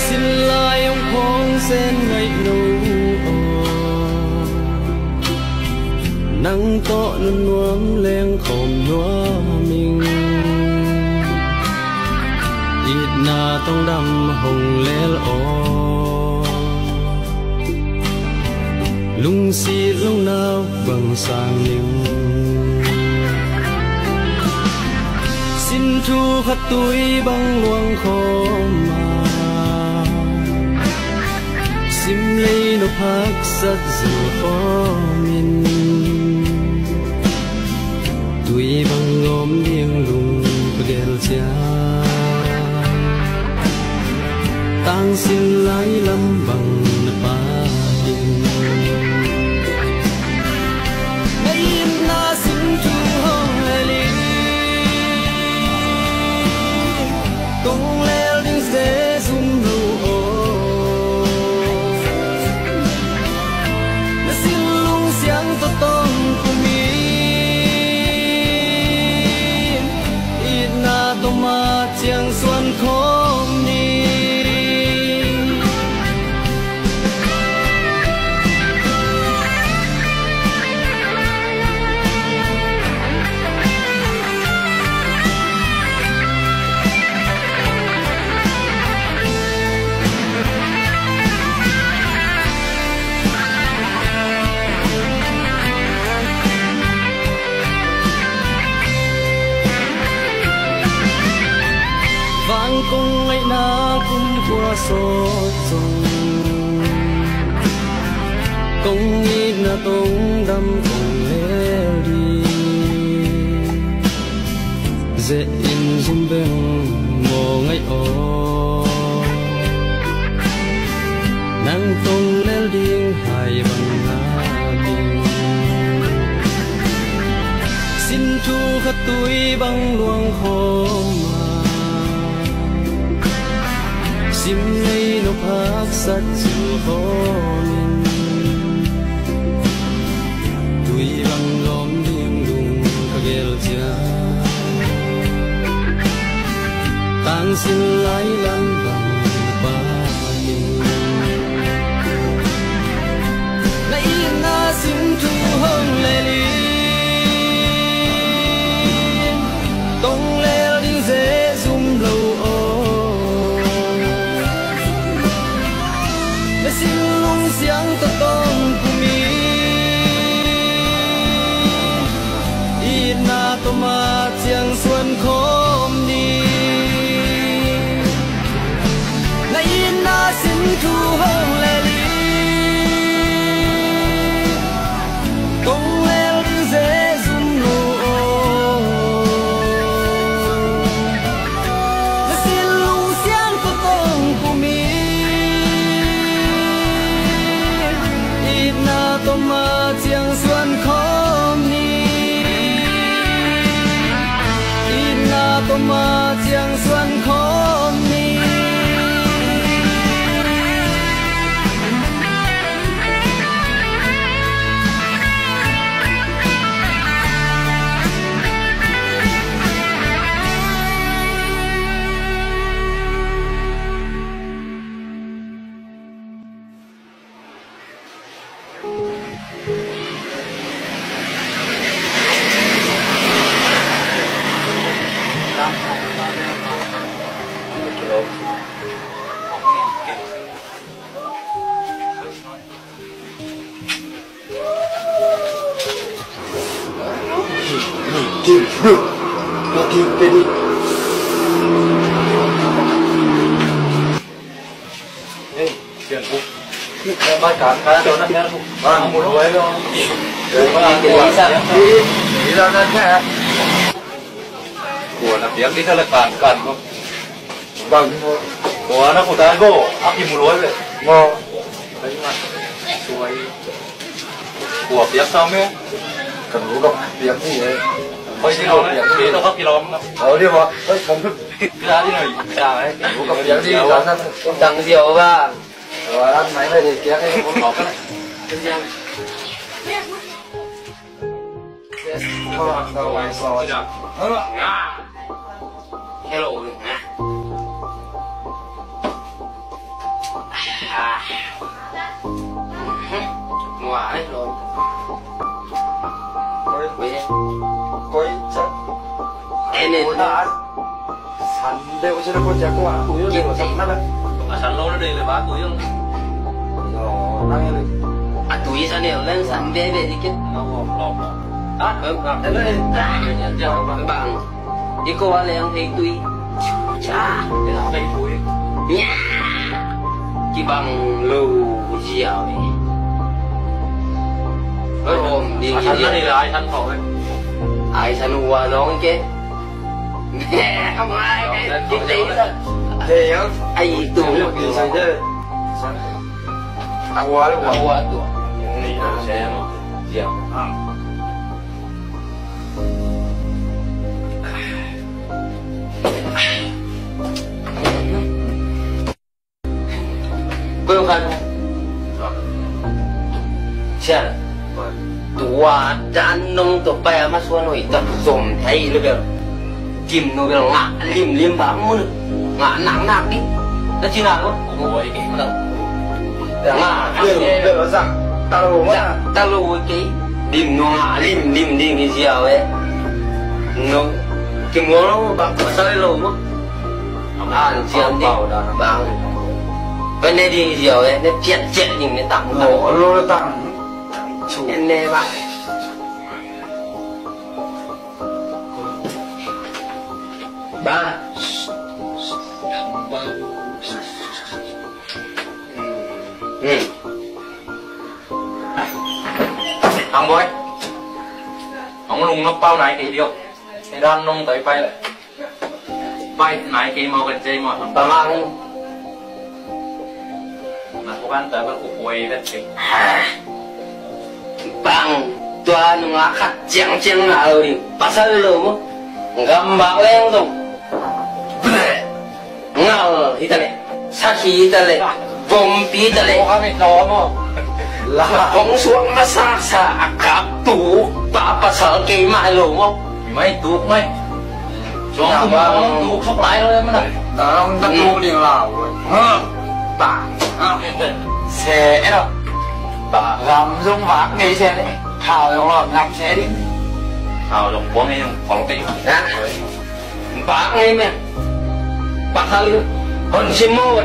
xin lại ông phong sen ngày đầu nắng to nuông lên khom nhóa mình ít na tông đâm hồng lel o lung si lung nào bằng sang niềm xin thu khát túi bằng luồng khó mà sim lấy nộp hắc sát dù khó min túi bằng ngóm điên lung bel cha tang xin lấy lâm bằng ba in ngày na xin thu hồng lê công lê linh dễ zoom lưu na xin lung xiang to tông của mình ít na to ma chiang xuân không đi vang cùng ngày na cùng qua số sông công ít na tung đâm cùng leo đi dễ in zoom bên mồ ngày ô nắng tung leo đi hai bằng na đi xin thu khát túi bằng luồng khom sim lấy nộp hắc sát dù khó min túi bằng gom điên đùng cả gel cha tang xin lấy lâm bằng ba in nay na xin thu hồng lê li tông lê đi dễ zoom lâu xin lung xiang to tông của mình ít na to ma chiang xuân khom đi ngày na xin thu hồng lê li công lê đi dễ zoom lù có mà chiang xuân khó mi Kim được, nó kim cái đi. Ê, tiền phục. Ba cán cá cho nó nghe phục. Ba một đôi luôn. Rồi ba cái sao? Đi ra ra cái. Của là tiếng đi theo là cán không? Vâng. Của nó của ta go, áp kim một đôi vậy. Ngon. Đấy mà. Xuôi. Của tiếng sao mấy? Cầnรู้กับเสียงนี่เลยไปที่เราเสียงนี่ต้องเข้ากิโลมั้งเดี๋ยวว่าเฮ้ยผมพึ่งร้านที่ไหนจ่ายรู้กับเสียงที่ร้านนั้นดังเดียวว่าร้านไหนไม่ได้เสียงให้ผมบอกกันเป็นยังก็เราไว้ซอยจ้ะHelloนะngoài rồi coi chắc em nên sắn đều sẽ có chắc qua túi nó đều sắn nát đấy sắn lâu nó đều là ba túi không rồi đang lên túi sắn đều lên sắn bé bé đi kết nó lọt em lên các bạn đi qua lên thấy túi chà cái nào đây túi chỉ bằng lù dẻo này với hôm đi sắn nó đi là ai sắn thôi ai sắn qua nó cái mẹ không ai cái gì đó thì ai tụ một cái gì đó ăn qua luôn qua tụ này là xe mà dẻo bơm khăn xe tua dan nong to pa ma so noi ta som thai lu bel kim no bel nga lim lim ba mu nga nang nak đi ta chi nào ôi cái mà đâu nga bel sang ta lu cái lim no nga lim lim đi cái gì vậy no kim ngô nó ba sao lu mu chiam đi ba bên đây đi gì vậy nó chết chết nhìn cái tặng ngô nó tặng em nè bạn ba thằng boy ông lùng nó bao này thì điều thì đang nông tới bay lại bay này cái màu gần dây mà tao mang mà các bạn tới bạn cũng quay rất chính bang tua nung khát chang chang là đi pasal lo mo gambang leng tu ngal hitale sakhi hitale bombi hitale kami no mo la bong suang masak sa akap tu pa pasal ke mai lo mo mai tu mai xuống tu khóc lại thôi em ơi ông ta tu liền lào rồi bà xe đó bà làm dung vác ngay xe đấy thảo trong lò ngắm xe đi thảo trong quán ngay còn cái vác ngay mẹ bác hal con xin mua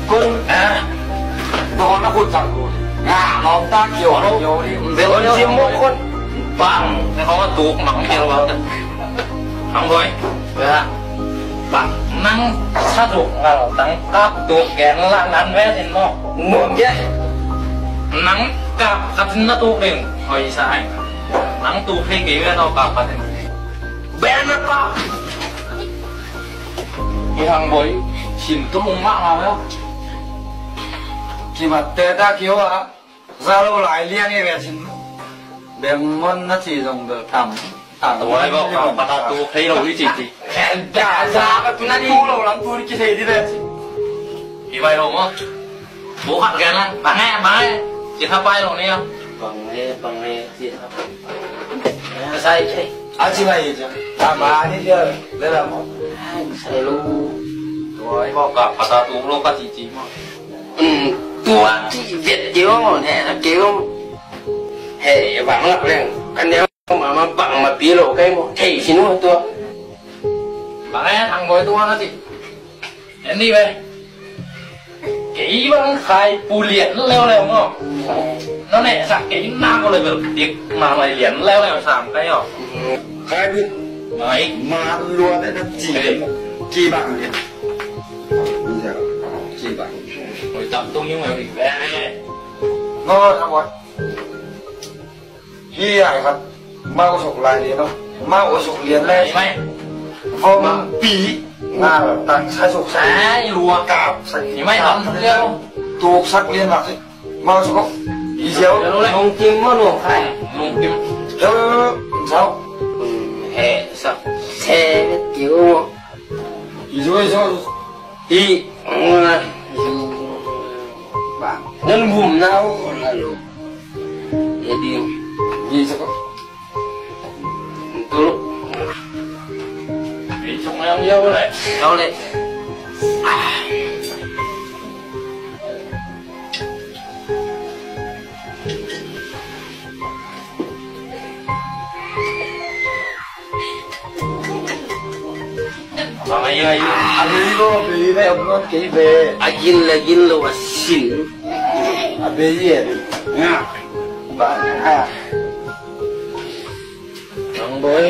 con con nó cút chẳng rồi nó ta kiểu nó con xin mua con bằng nó tuột nóng kiểu vào không thôi bạn năng sát ruột là tăng cáp tuột kẹn là nắn vé thì nó muộn vậy nắng cạp cắt nó tu đỉnh hồi sai nắng tu hay cái nó cạp cắt bé nó cạp cái thằng bối chìm tôi không mạng nào đâu chỉ mà tê ta kêu ra lâu lại liên cái về chìm bé ngon nó chỉ dùng được tầm tôi hay bảo bà tôi thấy đâu đi chị dạ cái đi tu lâu lắm tôi đi chơi đi đây thì vậy đúng không bố hạt gan lắm bà nghe chị thắp bay rồi nè bằng nghe chị thắp sai chơi chị này mà đi chơi đây là một sai luôn tôi bảo cả bà tôi luôn cả chị mà tôi chị Việt chiếu mà hệ nó chiếu hệ vắng lắm lên anh em mà bằng mà tí lộ cái một thầy xin luôn tôi bà nghe thằng với tôi nó chị em đi về cái bằng khai bù liền leo không nó nè sạc cái nam có lời được tiếc mà lại liền leo sàm cái hả hai bên mấy mà luôn đấy nó chỉ bằng liền bây giờ chỉ bằng rồi tập tung nhưng mà bị về nó thằng ơi khi aiครับมาอุสุกลายเดียวมาอุสุกเรียนแรก mày พอมาปีงาแบบตังใช้สุกใช้ lùa กาบใส่ thì mày làm theo ถูกซักเรียนแบบสิมาอุสุกอีเดียว không chim nó luôn phải luôn kim เดี๋ยวเช้า hệ sao xe cái kiểu อีช่วยช่วย đi bạn nên bùm nào là luôn để đi อีสัก tôi lúc bị trong em yêu này đâu đây mà mày ơi อันนี้ก็ปีได้เอาเงินกี่เบ agin lagi lo asin อาเบยี่เนี่ยบ้านอ่ะ thằng bơi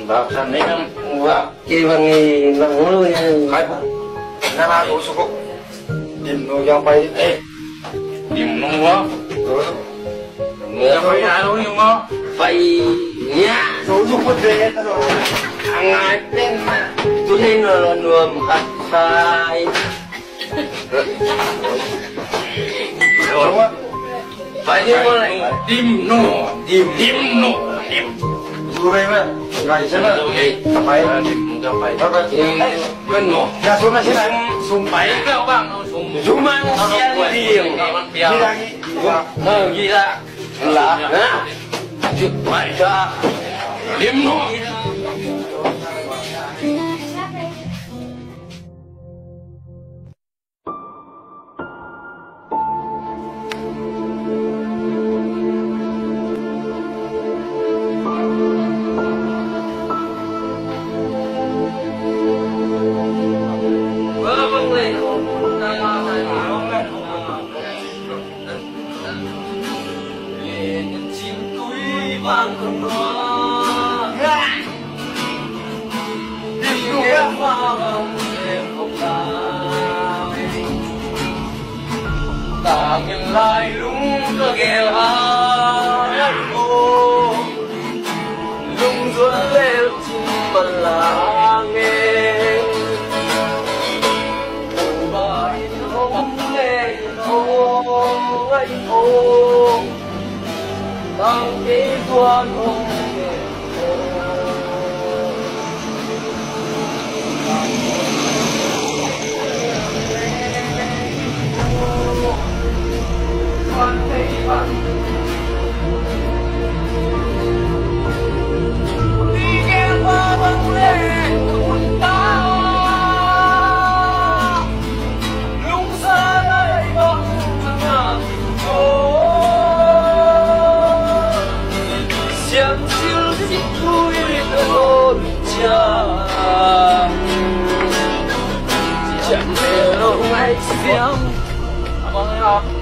bảo thằng đấy không và cái bằng nghề bằng luôn ใครปุ๊บนานาอุสุกดินโนยังไปเอ๊ะ điểm nó quá người phải ai đâu nhưng mà phải nhá สูงสุดเบสตลอด hàng ngày lên mà tôi nên là nuông khát sai รู้ว่า phải đi qua này điểm nó điểm nó điểm ดูไปไหมไงใช่ไหมทำไม điểm cho phải แล้วก็ bên một อย่าสูงนะใช่ไหม sùng bảy các bạn nó sùng chúng mang xe đi liền นี่ดังนี้ว่า gì ra là hả chuyện phải cho điểm nó vâng lên chim túi vàng con hoa đi ghé hoa hồng em không lại ta nhìn lại lúng cơ ghé hát cô lung ruột lên chim bật là nghe bằng kỹ thuật không đi nghe qua băng lê ta lung xa đây bóng ngàn相信是苦与的家，chẳng lẽ đâu ai xem.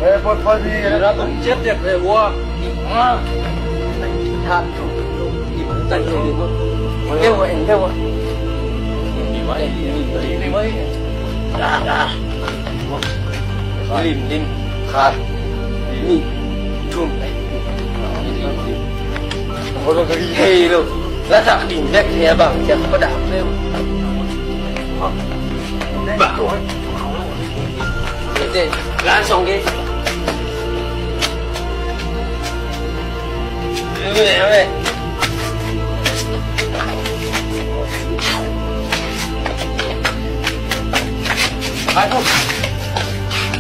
ê bớt bớt đi ra tụng chết tiệt về qua thật tận dụng được kêu vậy kêu vậy thì vậy thì mới đã lim lim khát đi chung đấy có được cái gì đâu lá thạc đỉnh đẹp thì bằng chẳng có đảm đâu bảo thế lá xong đi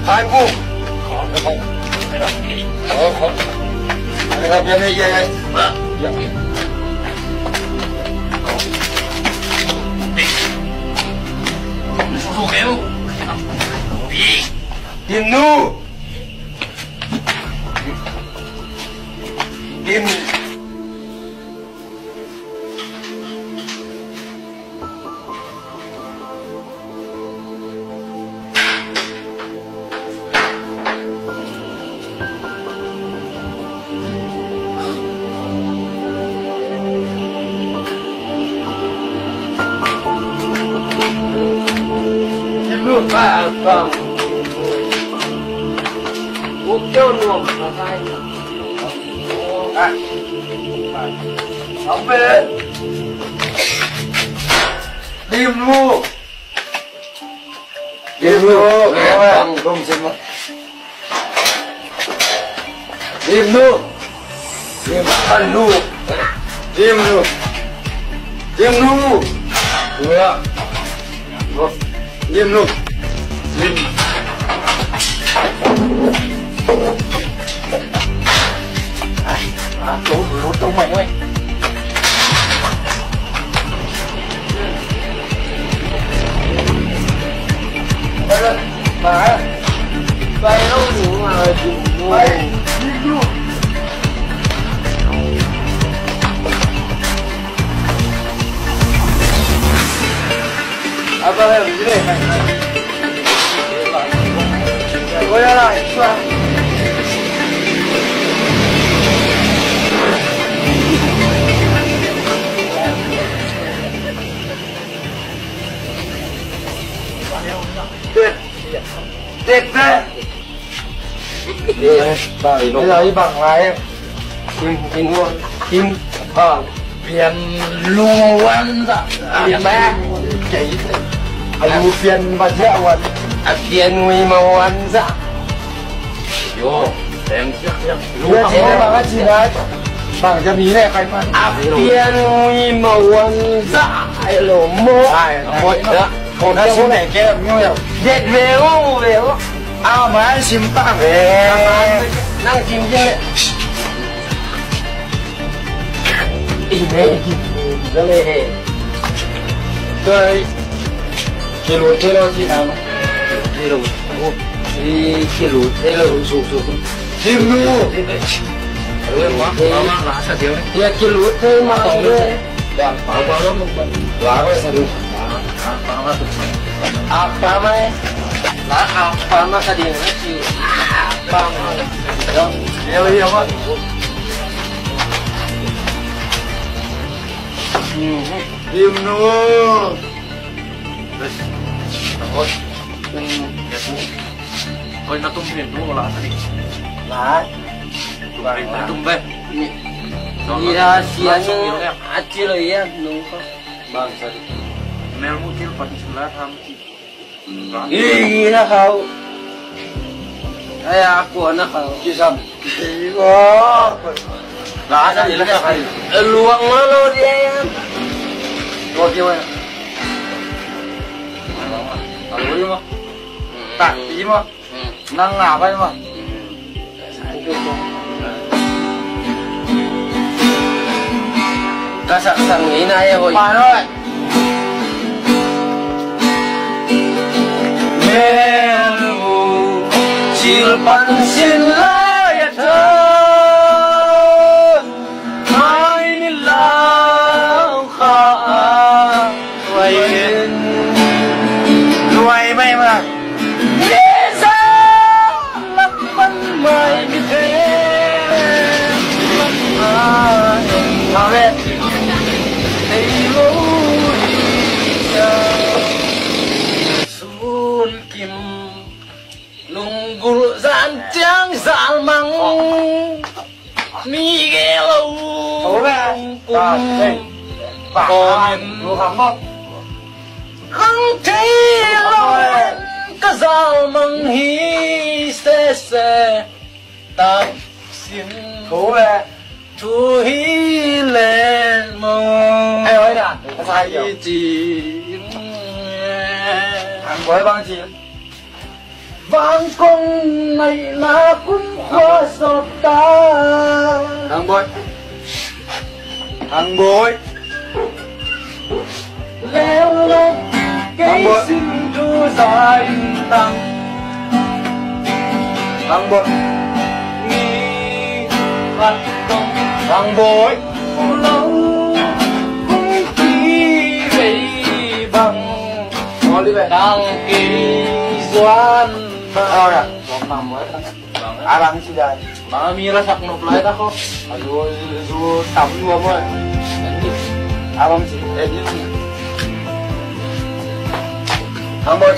Hai phút. Không. Không. Anh làm việc này về. Dạ. Su kéo. Tiền nu. Tiền. Vâng. Quốc châu luồng là sai. Ông về. Điềm lu. Vâng, không xin mất. Điềm lu. Điềm lu. Điềm lu. Điềm lu. Điềm lu. Lỗ mày ơi. Bà bay đâu đủ mà bay à ba ơi dưới đây này quay lại xoa Đẹp đấy. Bây giờ đi bằng lại em. Kim luôn. Kim phiền luôn dạ. Phiền ba. Chỉ anh phiền mà dẹo anh. Phiền nguy màu ăn dạ. Vô. Em luôn thế bằng cái gì đấy. Bằng cho mí này khánh mà. Phiền nguy màu ăn dạ. Lỗ mô. Một nữa. Còn nó xuống này kia như nào? Đẹp về không? Về không? À mà anh xin ta về. Năng chìm chứ. Ý mẹ rất lê. Tôi kia lụt thế đó gì nào mà? Kia lụt. Kia lụt thế là sụp. Chìm luôn. Ơi quá. Mà lá sao thiếu đấy? Kia lụt thế mà tổng đấy. Đang bảo đó một bên. Lá có sao được? Apa mai? Lah apa mah tadi nasi? Apa mah? Ya apa? Diam nu. Oi, nak tumben dulu lah tadi. Lah. Tukang tumben. Iya, siang acil ya nunggu. Bang tadi. Mel mungkin pada sebelah hamti. Ih, nak kau. Aku anak kau. Kisam. Iya. Lah ada di mana kau? Luang mana dia ya? Luang gimana? Lalu ini mah. Tak, ini mah. Nang apa ini mah? Kasak sang ini aja kau. Mana? Melu silpan silaya tan mainilah kha wain luai mai mà desa lakman mai mithe nào lên thấy lối kim lùng gul gian trắng dal măng mi ghê lâu cùng còn không thấy lâu cái dal măng hi se ta xin thố về thu hi lệ mong ai ơi nè sai ý chỉ thằng với băng chị vang công này là cũng khó sọt ta thằng bối leo lên cái xin thu dài tăng thằng bối nghi bắt công thằng bối lâu cũng chỉ vì bằng đăng ký doan nè bang sih dah Bang Mira sak no flight ako. aduh tamu dua mah abang sih ini thằng bối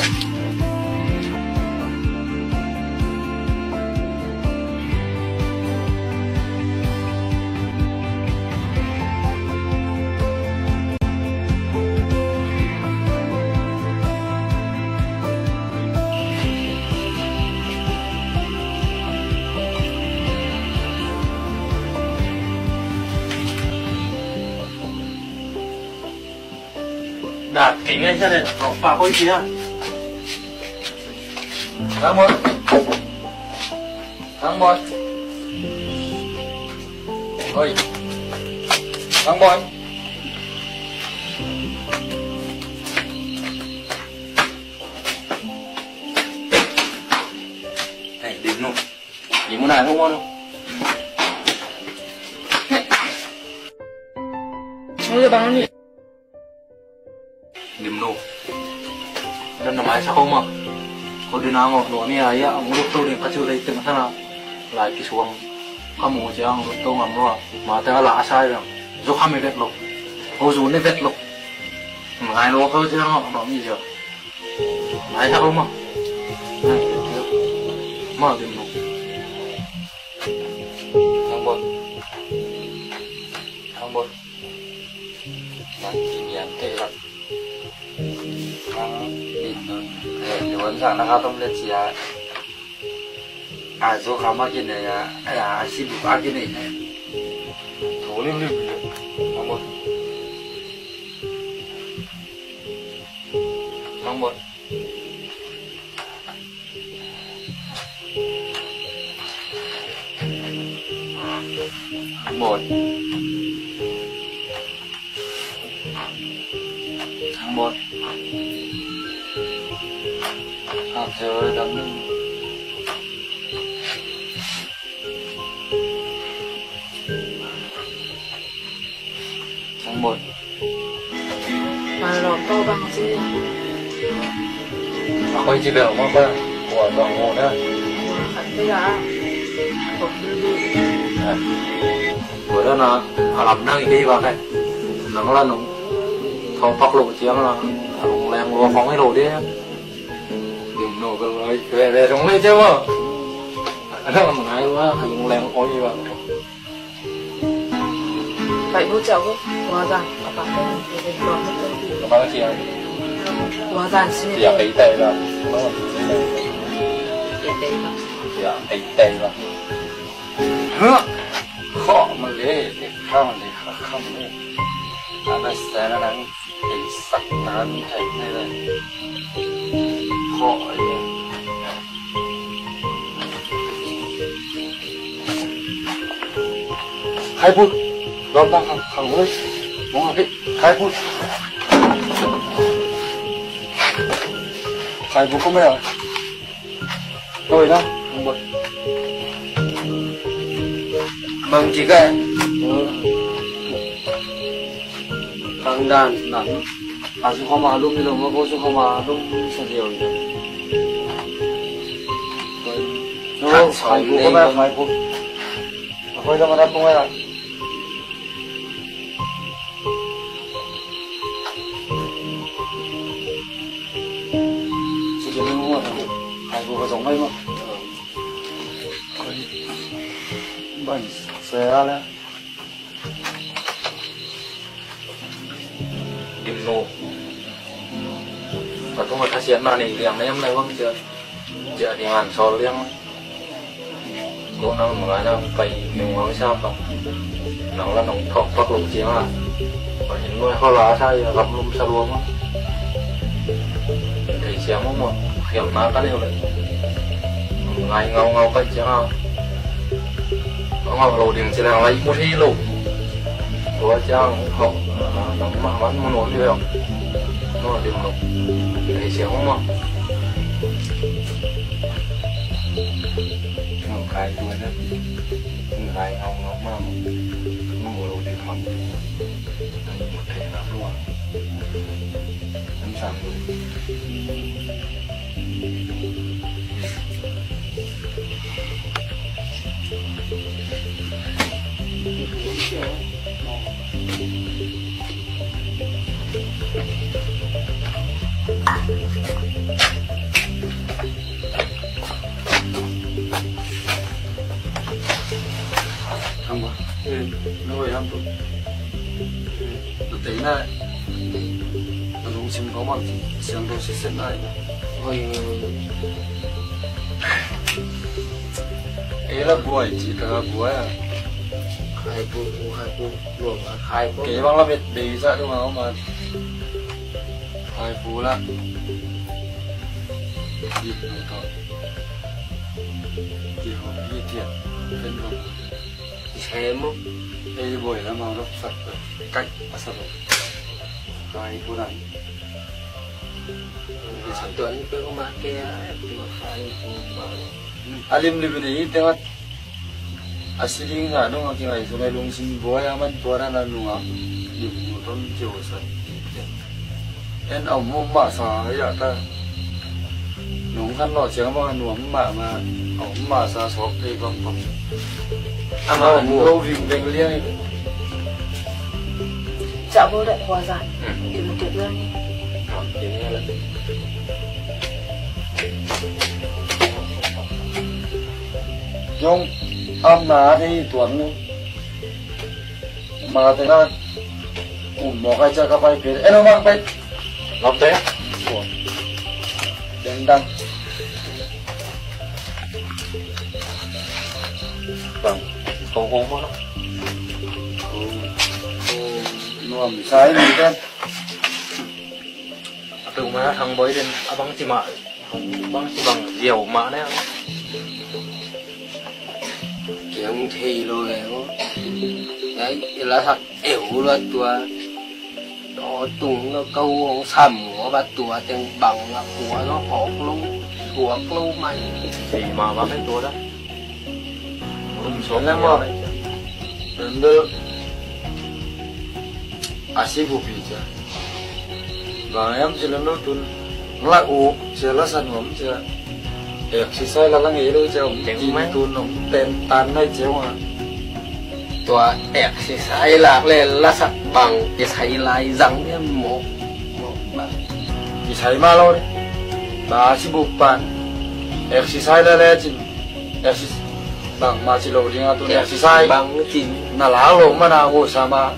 Đạt kính anh ra đây, nó phá khối kia. thằng bối ôi thằng bối Này đến luôn. Đi muốn này không ngon đâu. Bây bang ni. Điểm nổ. Dan namanya sa koma. Ko dinango no ni aya ang luto din kacu dai teng sana. Lai ki suang kamu jang luto ngamro. Ma ta la asai yang. Zo kami vet lo. Ho zo ne vet lo. Ngai lo ko jang no mi jo. Mai sa koma. Ma điểm nổ. thằng bối đang kinh nghiệm thế rồi Dewan sana katong lihat siya azo kama gini ya sibuk aja nih Boleh boleh. Mambot Mambot Mambot Mambot Giờ đâm tháng 1 Mà lọt to bằng chứ. Ako yung jibel mo ba? Huwag bang muna. Kaya không đi. Bữa đó là làm năng đi vào đây. Nó là nó thong phóc lộ chiếng là nó làm ngô phóng cái đồ đi. Điểm nổ cái lời về trong đây chứ mà. Nó là ngay quá, nó làm có gì vậy? Vậy bố cháu có hóa ra các bạn không thể đến đó hết đâu. Các bạn chị ơi. Hóa ra xin Dạ ấy tệ là nó là để đấy mà. dạ ấy tệ là hả khó mà lấy không lấy anh sẽ nó đang bị sặc tan thành này này khó vậy hai phút đón ta thằng ơi muốn học cái 2 phút 2 phút không biết rồi đó một mừng chị cái thằng đàn nặng à chú không mà lúc bây giờ mà cô chú không mà lúc sao nhiều vậy nó 2 phút không biết 2 phút thôi ra mà đã không ai chỉ cái đúng không 2 phút có giống mấy mà bánh xe ra điểm nổ và không phải kasihan mana nih yang em này vâng chưa chưa thì ngàn so liang lúc nào mà nói là phải mình muốn sao không nó là nó thọc phát lục tiếng à và những người họ lá sai gặp lùm sao luôn á thì xem không mà hiểu má cái điều này ngày ngâu ngâu cái chứ không ngâu lầu điện chỉ là lấy một hi lục của trang học nó mà vẫn muốn nói điều nó là điều lục thì xem không mà ngâu cái đuôi đó ngày ngâu ngâu mà ngâu lầu điện học một thể là luôn làm sao không có nó vậy không tôi thấy là nó cũng xin có bằng xem tôi sẽ xét lại rồi ấy là buổi chỉ là buổi à hai buổi luôn hai buổi cái bằng là biết để ra đúng không mà hai buổi là đi rồi thôi thì họ đi thiệt bên lòng xem cái buổi là màu nó sạch cách sạch hai buổi này tuần cái con ma kia hai alim lebih ni tengok asli nggak dong aki ngai sungai lungsin boy aman tuara na nunga di muton josan en om ma sa ya ta nung kan lo chiang ma nuam ma om ma sa sok đi bang bang ama lo ving beng liang Dạ vô đại hòa giải thì một tiệc lên đi. Yung na thì tuần mà thế là một cái cha cái phải biết em mang phải lắm thế đen đăng vâng không có nó nuông sai mình tên từ mà thằng bơi đến băng chỉ mạ băng chỉ bằng diều mạ đấy kiếm thì rồi đấy là thật ẻo luôn tua đó tung nó câu sầm của ba tua tiền bằng là của nó hột luôn của lâu mày thì mà bác cái tua đó xuống lắm rồi 근데 아시고 비자 가양 질러노 돈 라고 질러선 엄자 exercise là nghĩ đôi cho chỉ tuôn nó tên tan hay chéo à tua exercise là lên là sạch bằng để thấy lại rằng em một chỉ thấy mà thôi bà chỉ buộc bàn exercise là chỉ exercise bằng mà chỉ lâu đi ngã tuôn exercise bằng chỉ là lá lỗ mà nào ngồi sama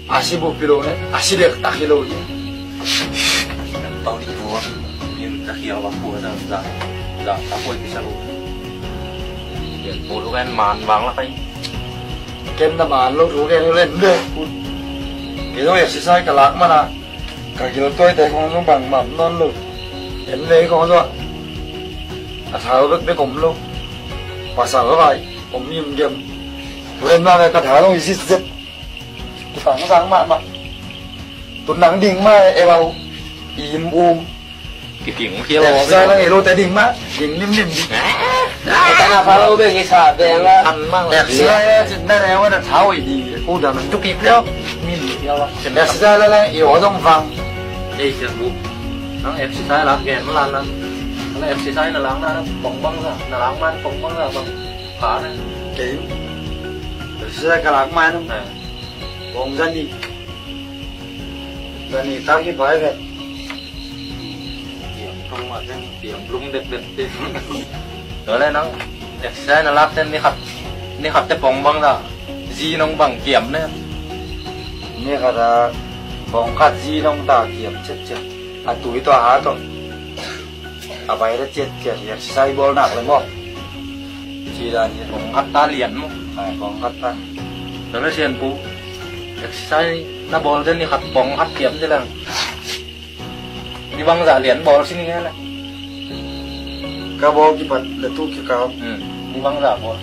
asibu kilo này asibek tak kilo gì bao đi vua nhưng ta hiểu là vua ra ra ra ta quay cái sao hiện một lúc anh màn vắng là phải ken là mà lâu rú ken lên được cái đó exercise cả láng mà là cả kilo tôi thấy không bằng mắm non luôn em lấy có rồi à tháo biết biết cũng luôn và sợ vậy cũng im kiếm lên mà cái tháo nó xịt xịt cái phẳng nó sáng mạn mà tuần nắng đỉnh mà em bảo im cái tiếng kia là ra là ngày lô tới đỉnh mà đỉnh niêm niêm cái nào phải lâu bên cái sả về là ăn mang đẹp xe chuyện này là nó tháo ấy đi cô đàn mình chúc kịp đâu min kia là đẹp xe là yếu ở trong vàng đây chuyện vụ nó exercise là ghẹn nó làm nó exercise là láng ra bóng băng ra là láng man bóng băng ra bằng phá này cái xe cả láng mai không bóng dân đi tao cái phải vậy không mà cái điểm lung đẹp đẹp đi đó là nó exercise nó lắp trên đi học tới bóng băng ra gì nó bằng kiểm đấy nghe cả là bóng cắt gì trong ta kiểm chết chết à túi to há rồi à vậy đó chết chết exercise ball nặng lắm không chỉ là như bóng hắt ta liền mà phải còn cắt ta đó là tiền bù exercise na ball trên đi hắt bóng hắt kiếm thế là đi băng giả liền ball xin nghe là cá bò cái bật là tu cái cao đi băng giả ball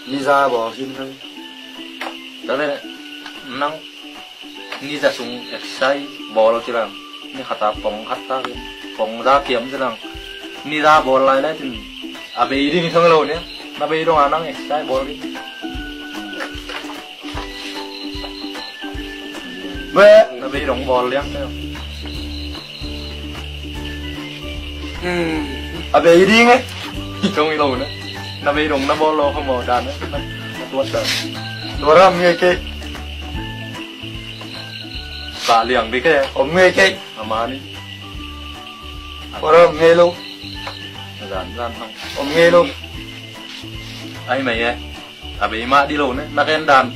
ni ra bỏ xin thôi đó là năng ni ra sung exercise ball thế là ni hắt ta bóng hắt ta bóng ra kiếm thế là ni ra ball lại đấy thì à bây đi không lâu nữa na bây đâu năng exercise ball đi về na bây đóng ball liền đấy à về đi nghe không lâu nữa na bây đóng na ball lo không màu đàn nữa nó tuột rồi đồ ra nghe cái cả liền đi cái ông nghe cái mà đi đồ ra nghe luôn dàn không ông nghe luôn ai mày ấy à bị mà đi lâu nữa na cái đàn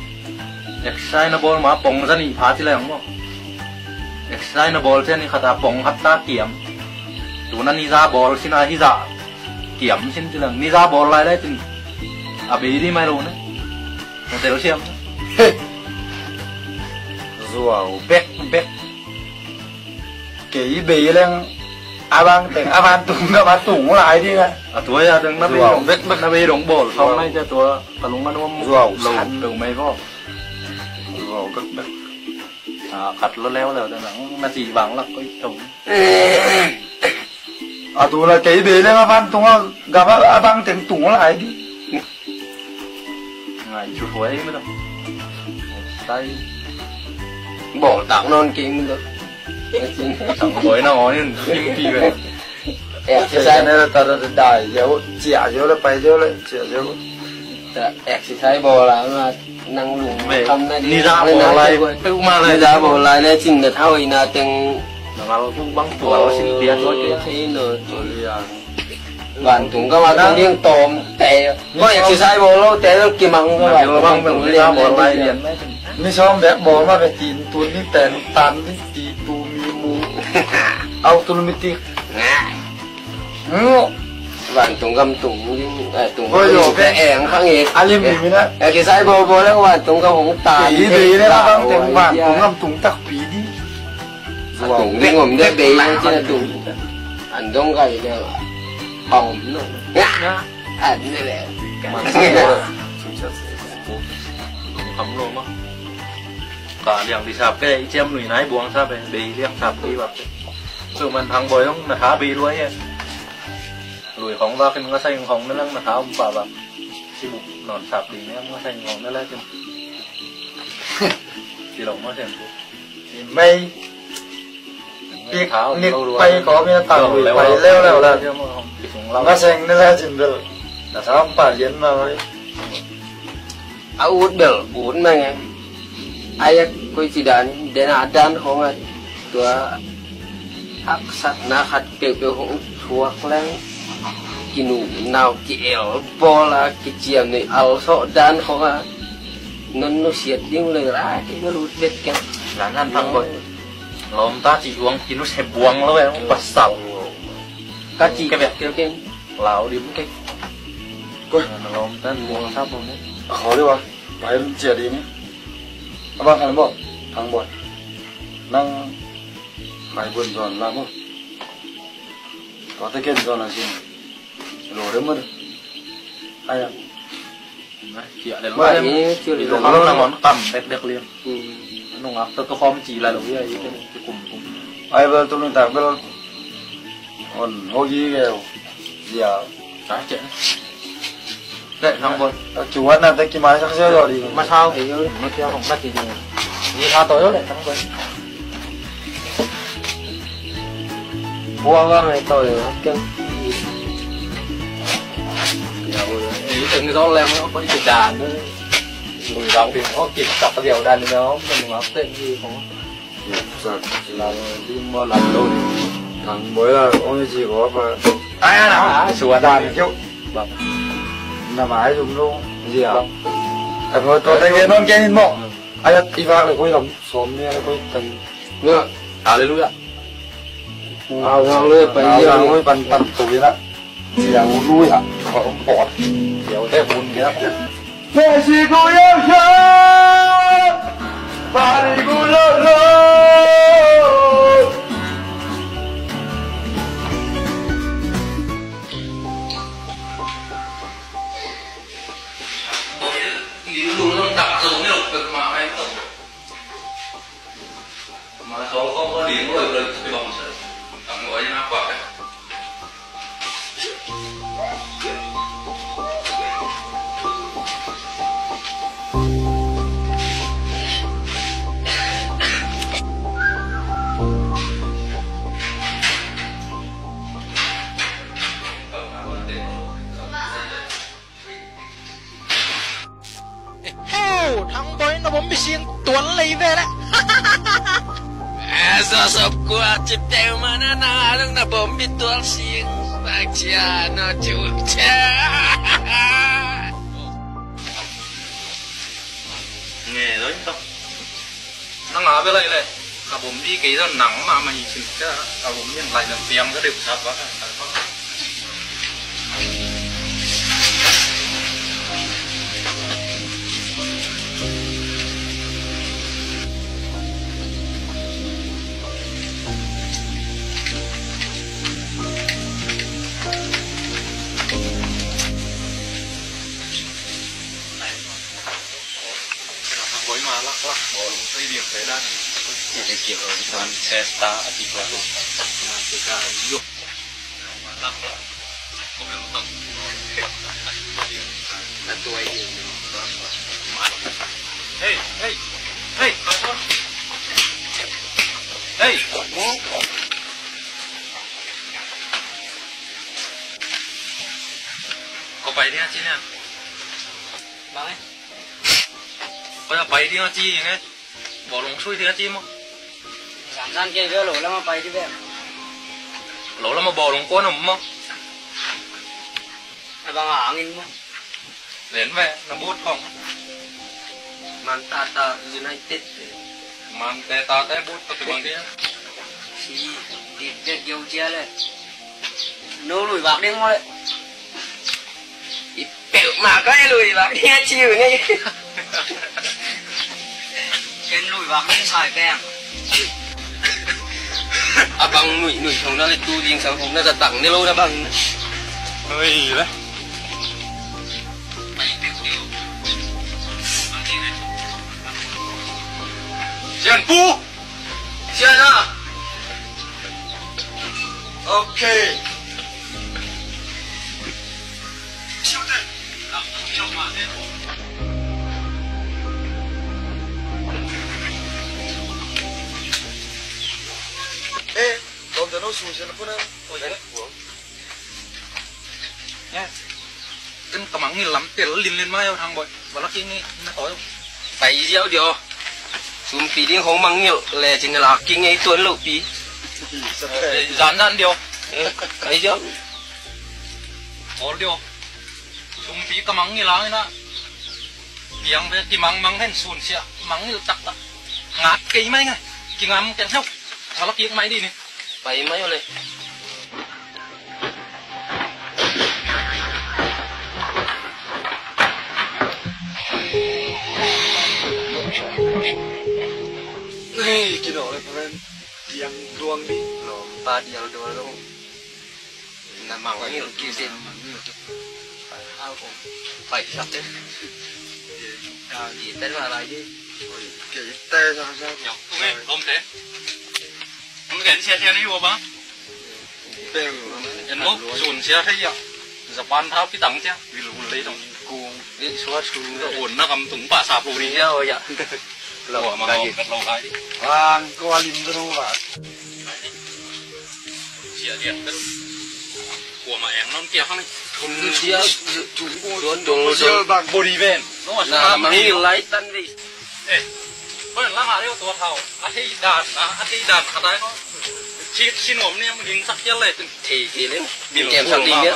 exercise na ball mà bóng ra đi phá thì lại không exercise na ball trên đi khát bóng hắt ta kiếm tụi nó đi ra ball xin ai đi ra kiếm xin thì là đi ra ball lại đấy thì à bị đi mai lâu nữa một tèo xem rồi bét cái bì lên abang tung lại đi nghe à tuổi à đừng nó bị đóng ball không này cho tuổi cả lúng nó lâu từ mấy vô rồi bét à khát nó leo rồi nó chỉ bằng là cái trống à tụi là cái bì lên abang tung gặp abang tung lại đi ngày chút tuổi mới đâu tay bỏ tặng non kính được chẳng tuổi nào nên phim kỳ vậy exercise này là ta đã đại dấu chẻ dấu là bay dấu lại chẻ dấu exercise bò là mà năng lượng về tâm này đi ra bò lại tự mà lại ra bò lại này chính là thao ý là từng nó cũng băng tuổi xin tiền thôi chứ thế nữa bạn chúng các bạn đang điên tôm tè có exercise bò lâu tè nó kìm bằng các bạn băng mình đi ra bò lại liền mi xong bé bỏ mà về tin tuần mi tên tan mi ti tu mi mu automatic bạn chúng găm chúng chúng cái ẻng khang nghề ali mi na exercise bòแล้วbạn chúng găm hổng tàn cái gì đấy là băng tiếng bạn cũng ngâm tung tắc pí đi chúng đi ngầm đấy bì chứ là chúng anh trong cái này hồng nữa anh này là không luôn á cả liền đi sạp cái xem người nãy buông sạp về bị liền sạp đi vào sự mình thằng bồi không là thả bị luôn ấy lùi không vào cái nó xanh không nó là thả ông bà vào chỉ bụng nón sạp đi nó xanh không nó lên chứ chỉ lòng nó xem mày biết nít bay có bên tàu bay leo là nó xanh nó ra chừng được là sao ông bà diễn mà áo út được uốn mà nghe ai coi chỉ đàn đến đàn không à tua hắc sát na hạt bèo bèo không thuộc lên kinu nào chèo bò là cái chiềm này áo sọ đàn không à nó xiết tiếng lời ra cái nó lút vết cái là ngăn thằng bồi lom ta chỉ uống thì nó sẽ buông nó về không bật sầu cái chỉ cái vẹt kia lão điểm cái coi lom ta buông sắp luôn đấy khó đi ba phải chia đi nhé băng thằng bọn năng phải buồn giòn làm không có thể kiện giòn là gì rồi đấy mất ai à kia để lo em chưa để lo là món tầm đẹp liền nó ngọc tôi không chỉ là lỗi ấy cái cùng ai vừa tôi lên tạm cái còn hôi gì kêu gì à trái chuyện đấy thằng bồn chủ ăn là cái kim mai sắc sỡ rồi đi mà sao thì nó theo không bắt gì gì tha tối đấy thằng bồn bua vào này tôi cái từng gió lem nó có cái đàn nữa người đọc thì có kịp tập cái điều đàn nó mình ngọc tên gì không là đi mua làm đâu đi thằng mới là ông chỉ có mà ai nào sửa đàn chứ là mãi dùng luôn gì à thằng mới tôi thấy nó cái mọ ai đi vào là coi lòng xóm nha coi từng hallelujah ao thang lưỡiไปเยอะเลยปันตัวนี้ละเสียงลุยอ่ะของปอดเดี๋ยวได้บุญเยอะแค่สิกูยังเชื่อบาลีกูเลิศลุงต้องดับสูงนี่หรอกเกิดมาไหมต้องมาสองก็เลี้ยงเลยเลยไปบอกเลยทำไว้มากกว่ากันทั้งบอยนะผมไปเชียงตัวเลยไปแล้วสอบกว่าจิบเต็มมาหน้าต้องนะผมไปตัวเชียงปากเชียนอจุกเชียnghe đấy đâu nó ngã với lại này cả bụng đi cái đó nắng mà mày chừng cả bụng nhân lại là tiếng nó đều sập quá với mà lắc bỏ lúng dây điểm thế đó để kiểu toàn xe star thì có luôn mà cái cả dục lắc không được tổng là tuổi hey hey hey hey có phải đi ăn chi nè bạn ấy bây giờ bay đi ăn chi nghe bỏ lồng xuôi đi ăn chi mà giảm gian kia cái lỗ lắm mà bay đi về lỗ lắm mà bỏ lồng con mà bằng ảng in mà đến về nó bút không man tata United man tê ta tê bút có cái bằng kia si đi chết dâu chia lên nô lùi bạc đi ngồi bẹo mà cái lùi bạc đi chiều này trên lùi bạc đi xài bèn à bằng nụi không nó lại tu riêng sáng hôm nóจะtặng đi lâu nó bằng ơi đấy Xiên Phu Xiên à ok ê còn tao nói xuống xe nó có nó nhé cái tấm mắng như lắm tiền nó lên mai ở thằng bội và nó kia nó tối phải gieo điều xuống phí đi không mang nhiều lẽ chính là kinh ấy tuấn lộ phí dán điều cái chứ có điều xuống phí cái mắng như lá nữa tiếng về cái mắng hen sùn xịa mắng như tắc tắc ngát cây mấy ngay cái ngắm cái hốc và nó kia máy đi nè phải mấy rồi này cái đó là phần tiếng đuông đi nó ba điều đồ luôn là mỏng nhiều kia gì phải sắp đến gì tên là lại đi cái tay ra ra nhóc nghe ôm thế không cái xe này vô băng bèo anh mốt sùn xe thấy vậy giờ ban tháo cái tầng chứ vì lũ lấy đồng cu đi xóa xuống rồi ổn nó cầm túng bả sạp lù đi rồi vậy lẩu mà ngon cắt lẩu lại đi vàng qua lim cái đâu vậy xe điện đất của mà em non kia không đi không chia chủ tôi giờ bằng body van nó là mà đi lấy tân đi ê bây giờ làm gì đóตัวเท่าอาทิตย์ด่านอาทิตย์ด่านอะไรก็ชิ้นผมเนี่ยมันยิงสักเยอะเลย thì lên bị kèm sang đi nhé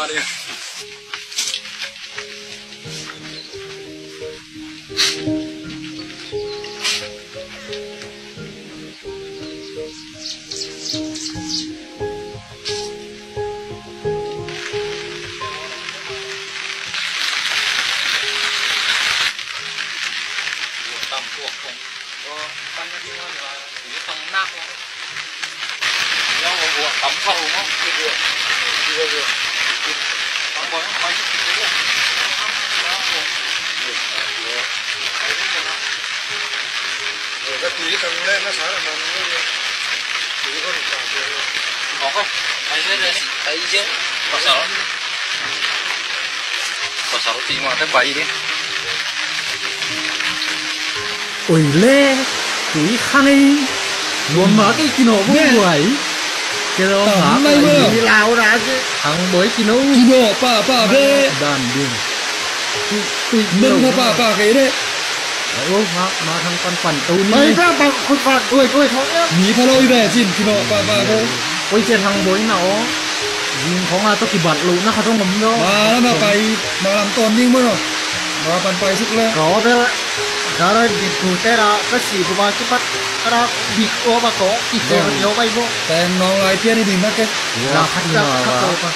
buộc cùng ban cái tiếng là chỉ thằng nát thôi nhau buộc cắm sâu không được thằng bói không bói rồi cái tí tầng lên nó sáng là mình tí có được cả rồi có không anh biết đấy thấy chứ có sáu tí mà tới 7 đi ôi lê túi khăn luôn mở cái kino cũng vậy cái đó hả đi lao ra chứ thằng bối kino pa về đàn điên đừng có pa cái đấy ô mà thằng con quần tù mấy các bạn con phạt đuổi thôi nhá nhí pha lôi về chín kino pa về ôi trên thằng bối nào riêng không là tôi chỉ bật lụn nó không ngấm đâu mà nó phải mà làm tồn nhưng mà rồi mà bàn phải sức lên có thế đó là việc thủ thế là cái gì của bạn cái bắt đó bị ô mà có ít rồi nhiều bay vôแต่น้องลายเพี้ยนนี่ดีมากเลย là khát nhiều mà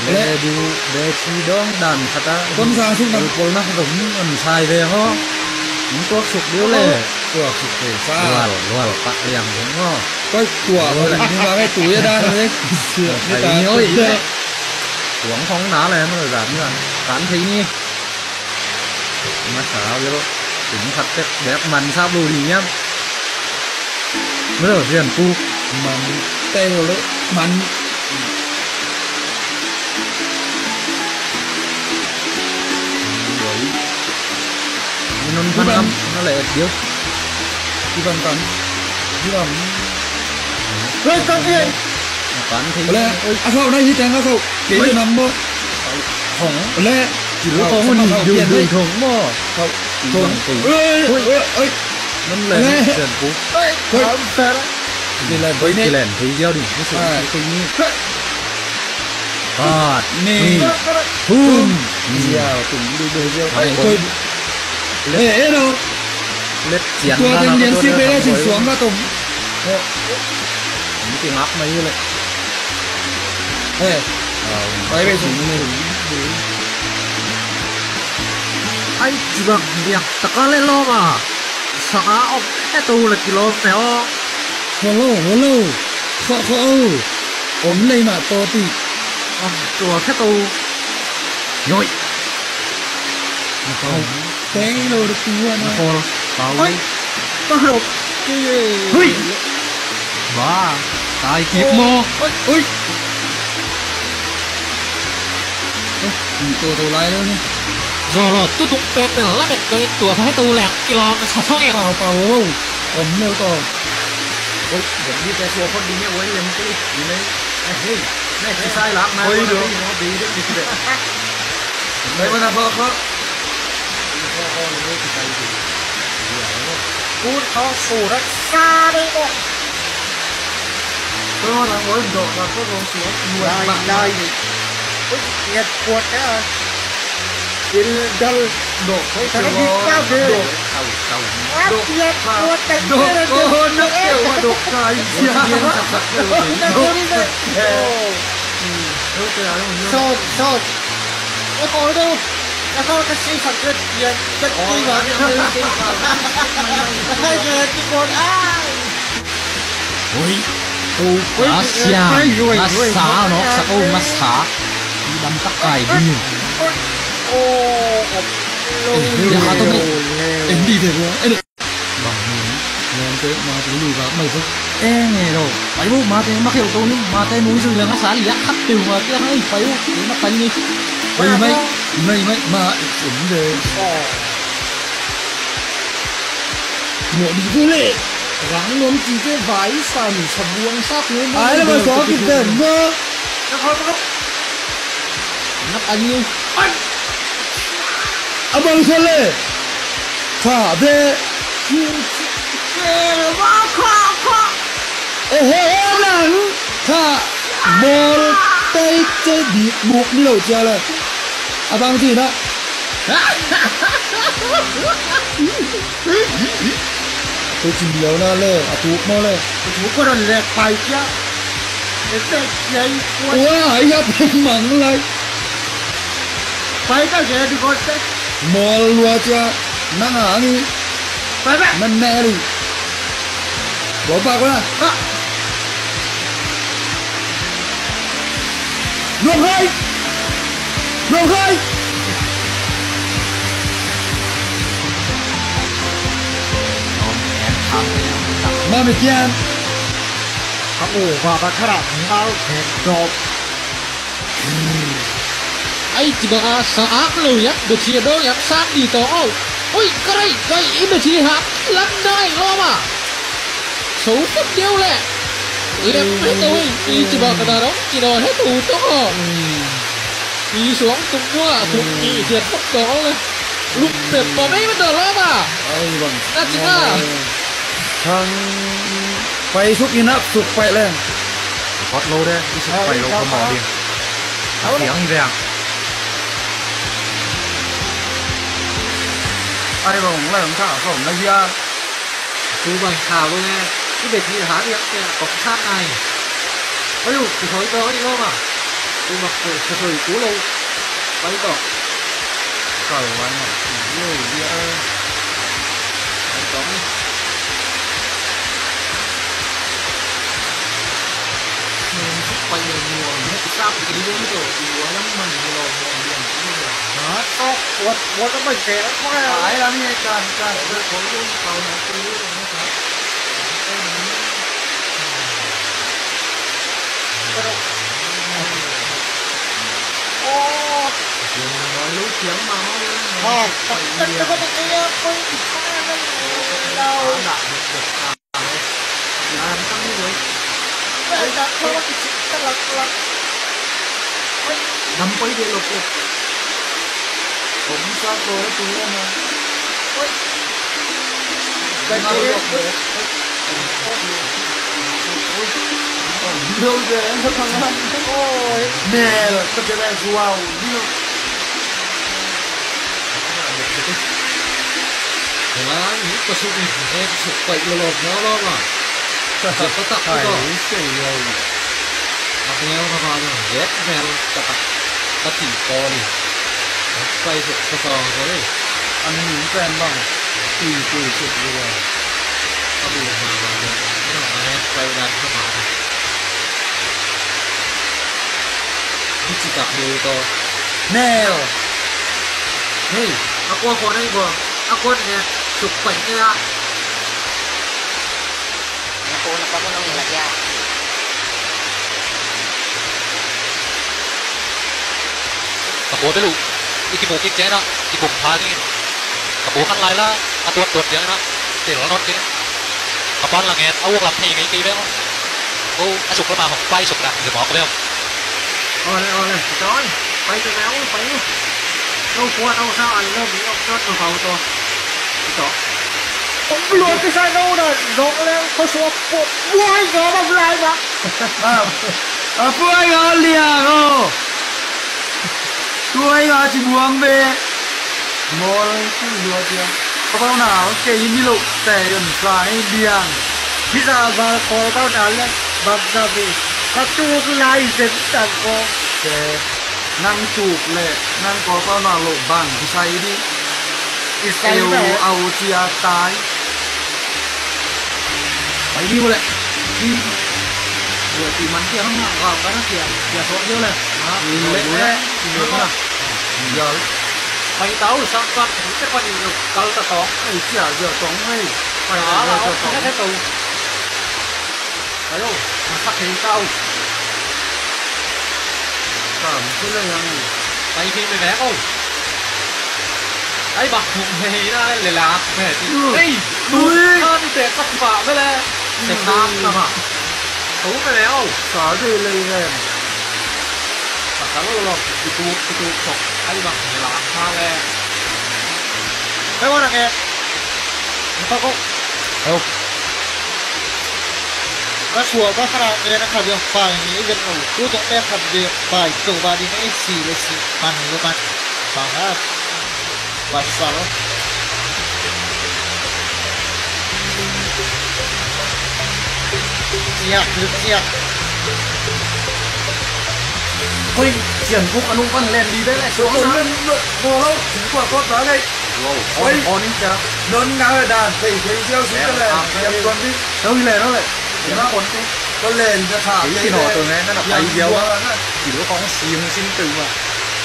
để điều để chi đó đàn khát á ต้นสร้างชุดนั้น คนนักผมมันชายvề ho nhữngตัวsụp điếu lệตัวsụp để Pha. loal pat liang cũng ho ก็ตัวมันนี่มาให้ตุ๋ยได้เลยเสือนี่ตา nhớ ý đấy uống không đá lên nó giảm như là cán thấy nhỉ mà sao vậy đó tính thật đấy đẹp màn sao lùi nhá mới đầu tiên pu มันเตะเลยมัน nó phân tâm nó lại điếu ที่บันกันที่บัน rồi con gì cán thấy แล้วอ่ะเขาได้ยี่แตงเขาเก๋จะนำบ่ không แล้ว chỉ có không có điều điều thủng mà เขาทนเอ้ย nó lên trần pu không phải đóนี่แหละ với นี่ cái lèn thấy gieo đi nó sẽ thấy như à นี่ thum เดียวถึงดูเดียว Thằng เคยเอ๊ะเรา lết chén ตัวเต็งเรียนซิไปได้ถึงสวงก็ตุ่ม những cái ngáp mấy lại เฮ้ยไปไปถึง anh chỉ bằng việc tất cả lên lo mà sợ ông cái tu là kilo phải không ฮัลโหลเขาผมเลยมาโตตี ông chùa cái tu nhồi เต้เราดูตัวนะ cô tao ôi con hộp cái gì hui ba tài kịp mô อุ้ยตัวไรแล้วนี่ rồi rồi tôi tụng tên là cái tuổi phải tu lẹt kilo cái sao thôi เปล่าผมเร็วต่อ ôi để đi cái chùa con đi nhé ôi em cái gì đấy hey này cái sai lắm mà ôi được nó đi đấy đi đấy ไม่มาพอเขา cút nó phủ nó xa đi con đó là ngồi độ là có con xuống người đây đây ôi nhiệt cuột đấy à đến chân độ thấy Sao nó đi cao thế? độ tàu tàu quá nhiệt cuột tại độ kia có hơn nó kiểu mà độ cái nó đi đây sốt sốt nó có đâu nó có cái gì phật rất nhiệt rất đi vào hai người cái con ai ôi ô cá xa nó xá nó sao ô nó xá đi đâm tắc cài điเดี๋ยวเขาต้องเอ็นดีเลยเอ็น bằng người tới mà tôi lùi vào mày thôi ê nghe rồi phải bu mà thế mắc hiệu tôi nhưng mà tay núi rừng là nó xá lì khắc tiêu mà kia hay phải bu để nó tanh đi mày mà ổn rồi một đi cứ lệ gắng luôn chỉ cái vải sàn sập buông sát nữa ai là mà có cái tên cơ nó tanh đi à bằng sao lệ thả về ê hê nắng thả bò tay chơi bị buộc đi đầu chơi là à bằng gì đó tôi chỉ nhớ là lệ à buộc nó lệ chú có đòn lẹt phải chứ để tết dây cuốn ủa hãy gặp em mặn lại phải cái gì thì con tết mò lùa cho nắng hả đi mình mẹ đi bỏ bạc quá luồng hơi mà mày kiaโอ้ว่าบักขนาดนี้เอาแขกจบ ai chỉ bảo sao ác lời á được chia đôi ác sát đi to ôi cái ít được chia hạt lắm đây lo mà xấu phút điêu lẹ em hết tôi chỉ bảo cái đó chỉ đòi hết tù to đi xuống tung mua thùng đi thiệt mất đóเลยlúc đẹp mà mấy bắt đầu lo mà đã chính là thằng phải xúc in áp xúc phải lên hot lâu đấy đi xúc phải lâu có mỏ đi tiếng như vậy ai bảo cũng là làm sao không là gì à chú bằng thảo luôn nghe cái việc gì hả đi có sát này ôi dồi cái thối đó đi lo mà tôi mặc thời cũ lâu bấy cỏ cởi quá nhỉ người đi ơi anh có quay nhiều hết sao cái đi luôn rồi thì quá lắm mà nhiều đó quật nó mình kẹt nó phải lắm nghe cần tôi có luôn cầu này tôi luôn nó phải nói lú kiếm mà nó có cái đâu làm sao như vậy nằm quay đi lục cũng sao cô chú em mà cái gì đâu về em không ăn ôi nè tất cả là wow là những cái số em sụp bậy lột nó đó mà chỉ có tập cái đó tập nhau nó vào rồi ghét về tập tập chỉ co đi quay sụp cái sòng rồi anh những quen bằng tùy sụp rồi có bị vào nó quay ra các bạn chỉ tập nhiều to nè hey aku còn đây vừa aku nè sụp bậy nha cô nó có nó là ra bố tới lụ cái bộ cái chế đó cái bụng phá cái bố khăn lại là tuột vậy đó để nó cái con là nghe áo làm thì cái đấy không ô sụp nó mà học bay sụp nè rồi bỏ cái đấy không ôi trời bay cái áo bay đâu qua đâu sao anh đâu bị ông chót vào phòng tôi đó ông luôn cái sai đâu rồi rõ lên có số bộ quay nó bằng lại mà quay nó liền rồi quay nó chỉ buông về ngồi cứ lừa tiền có bao nào cái gì lộ tè gần phải điang bây giờ vào có bao nào lên bằng ra về các chú cứ lại dễ chẳng có cái năng chụp lệ năng có bao nào lộ bằng thì say đi yêu ao chia tay phải đi lại đi vừa tìm mắn kia không nào vào cái nó kìa kìa số nhiêu này lệ nhiều không nào giờ phải tao sao con cái con nhiều tao ta tóm ấy chả giờ tóm ấy phải đó là không cái tù phải đâu mà phát hiện tao cảm thấy là này tại vì mày vẽ không ấy bạc hùng hề ra lại là mẹ thì ấy đuôi hơn để bắt vào cái này để tam làm à thú cái này không có gì lên này mà cái nó cái tu sọc ấy bạc là ha le cái con này nghe tao có khôngก็ชัวร์ก็ขนาดนี้นะครับยังฝ่ายนี้เป็นหนูรู้จักแม่ขับเรือฝ่ายตัวบาดีไม่สี่เลยสิมันหรือมันฟังครับวัดสารเจียกหรือเจียก ôi triển vụ anh văn lên đi đấy lại xuống lên ngồi lâu chính quả tốt đó đây ôi con chả nón ngáo đàn thì gieo xuống cái này em con đi đâu đi nó lại nó con lên cho thả cái nọ từ này nó là bay gieo chỉ có con xiềng sinh từ mà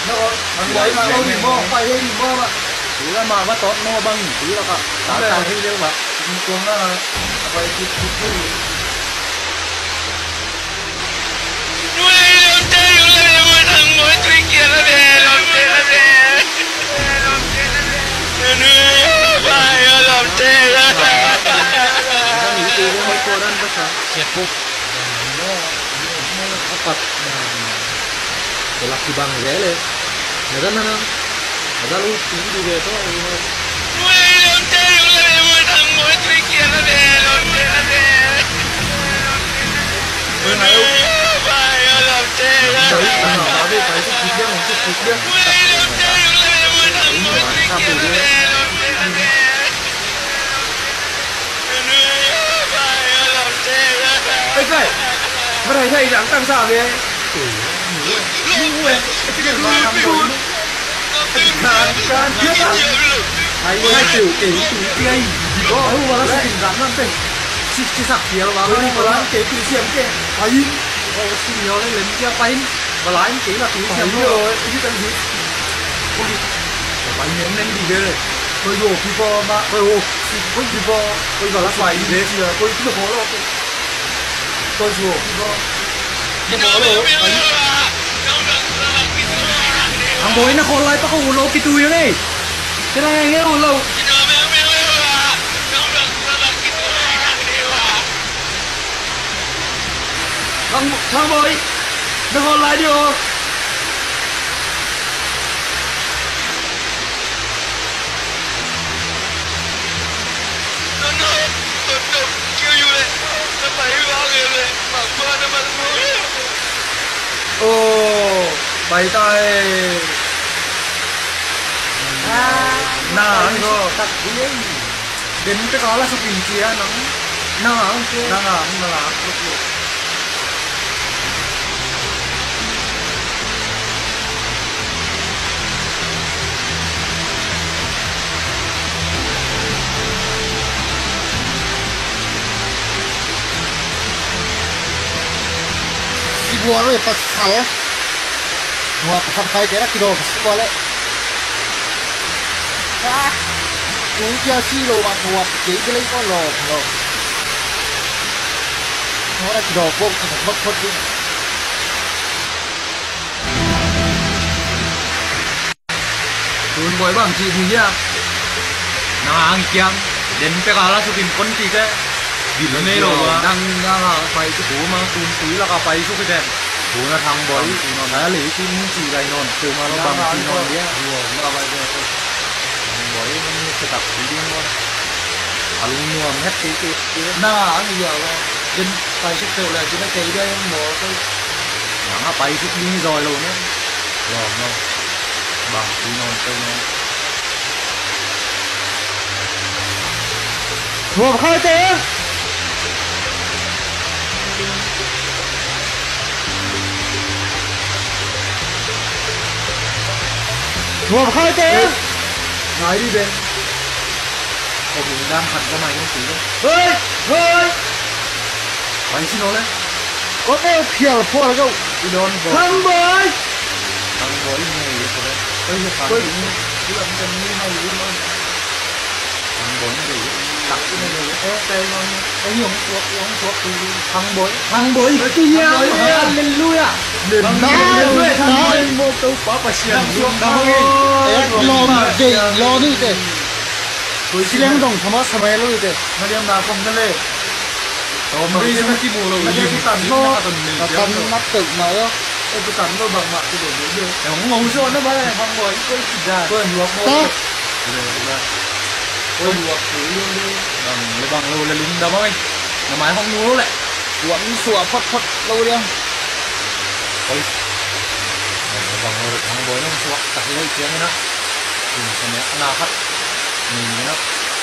nó thằng quậy mà đâu nhìn bom quay lên nhìn bom ạ thứ là mà bắt tốt nó băng thứ là cả ta thấy đâu mà con nó là vậy thì để laki bang rẽ lên người ta lu tí đi về thôi cái mà thầy thầy đang tăng sao vậy can thiết à hai triệu kể tụi kia có không mà nó sẽ tình cảm lắm thế chỉ sạc nhiều mà nó đi còn nó kể tụi xem cái ai xin nhiều lên kia bay mà lái kể là tụi xem rồi cái tên gì bay miếng lên đi về tôi vô khi po mà tôi vô khi po tôi vào lá xoài đi chứ tôi cứ có lo tôi vô khi po cái bố rồi thằng bố nó còn lại tao không lâu cái túi này cái này nghe còn lâu thằng bố nó còn lại đi rồi bày tay nà nó tắt điên đến cái đó là số tiền chia nó là Buat lo pas saya. Buat pasal saya kira kilo boleh. Ujian sih lo buat jadi lagi kau lo. Nó kilo pun tak mất đi. Tuần bội bằng chị gì nhá? Nàng kiang đến cái là số tiền con chị cái. Vì nó này rồi đang là phải cái phố mà tuần túi là cả phải số cái đẹp. Phố là thằng bội nó đã lấy cái chỉ này non từ mà nó bằng chỉ non nhá. Nó là vậy thôi. Thằng bội nó sẽ tập đi đi luôn. Luôn mua hết cái na anh giờ là đến phải sức tự là chỉ nó chạy đây mua cái nó phải sức đi rồi luôn á. Rồi nó bằng chỉ non từ nó. Buat khai thế. Buat khai thế. nói đi bên Ông đang hẳn cho mày không tí đâu. hơi Mày xin nó lên. Có cái kiểu phô là đâu. Đi đón bố. thằng bơi Thằng bố đi nghề vậy thôi đấy. bây giờ phải cứ làm chân như này đi thôi Thằng bố nó để đặt cái này rồi đây ngon cái gì uống thuốc thì thằng bơi cái gì lên lui à lên lui thằng bơi một câu quá phải xiên lo đi thế. Tôi chỉ làm đồng thằng sao vậy luôn thế. nó đem nào không cái này mà bây giờ nó chỉ bù rồi. nó đem cái tàn nó Tầm nắp tự mà đó. cái tàn nó bằng mặt cái đồ nữa nó ngầu rồi nó bao thằng bơi cái gì ra tôi luộc Tốt. tôi luộc thử luôn đi Bằng lâu là lính đấm ấy. Nó mãi không nuốt lại. Quẩn sủa phật lâu đi không? Ôi. Bằng lâu thằng bố nó xuống đặt lấy tiếng ấy nó. Thì xem nó nào hắt. Mình nó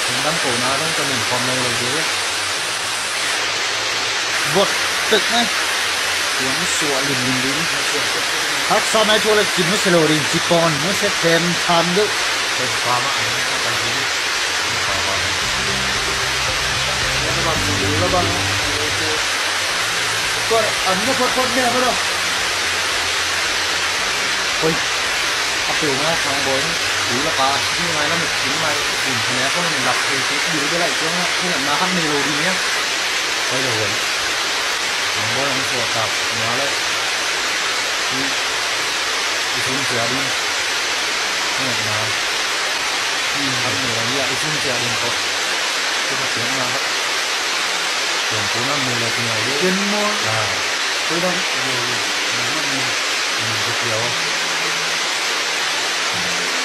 chúng đám cổ nó cho mình còn lâu rồi dưới. Vượt tự này. Quẩn sủa lìm lính. Hắc sao này cho là chín nó sẽ lồi đi chỉ còn nó sẽ thêm tham được. Tôi qua mà bang. Kor anda pot ni apa dah? Oi, apa yang nak kang boy ni? Dulu lah pas ni mai lah mesti mai. Ini aku ni nak pergi dulu dia lagi cuma ni nak ham ni lori ni ya. Kau dah boy. Kang boy yang suat tak, malah. Isun jadi. Ni nak. Hari ni orang dia isun jadi kau. Kita tiang lah. Tiang pun nak mula punya dia. Tiang mula. Nah, kau dah. Ini betul.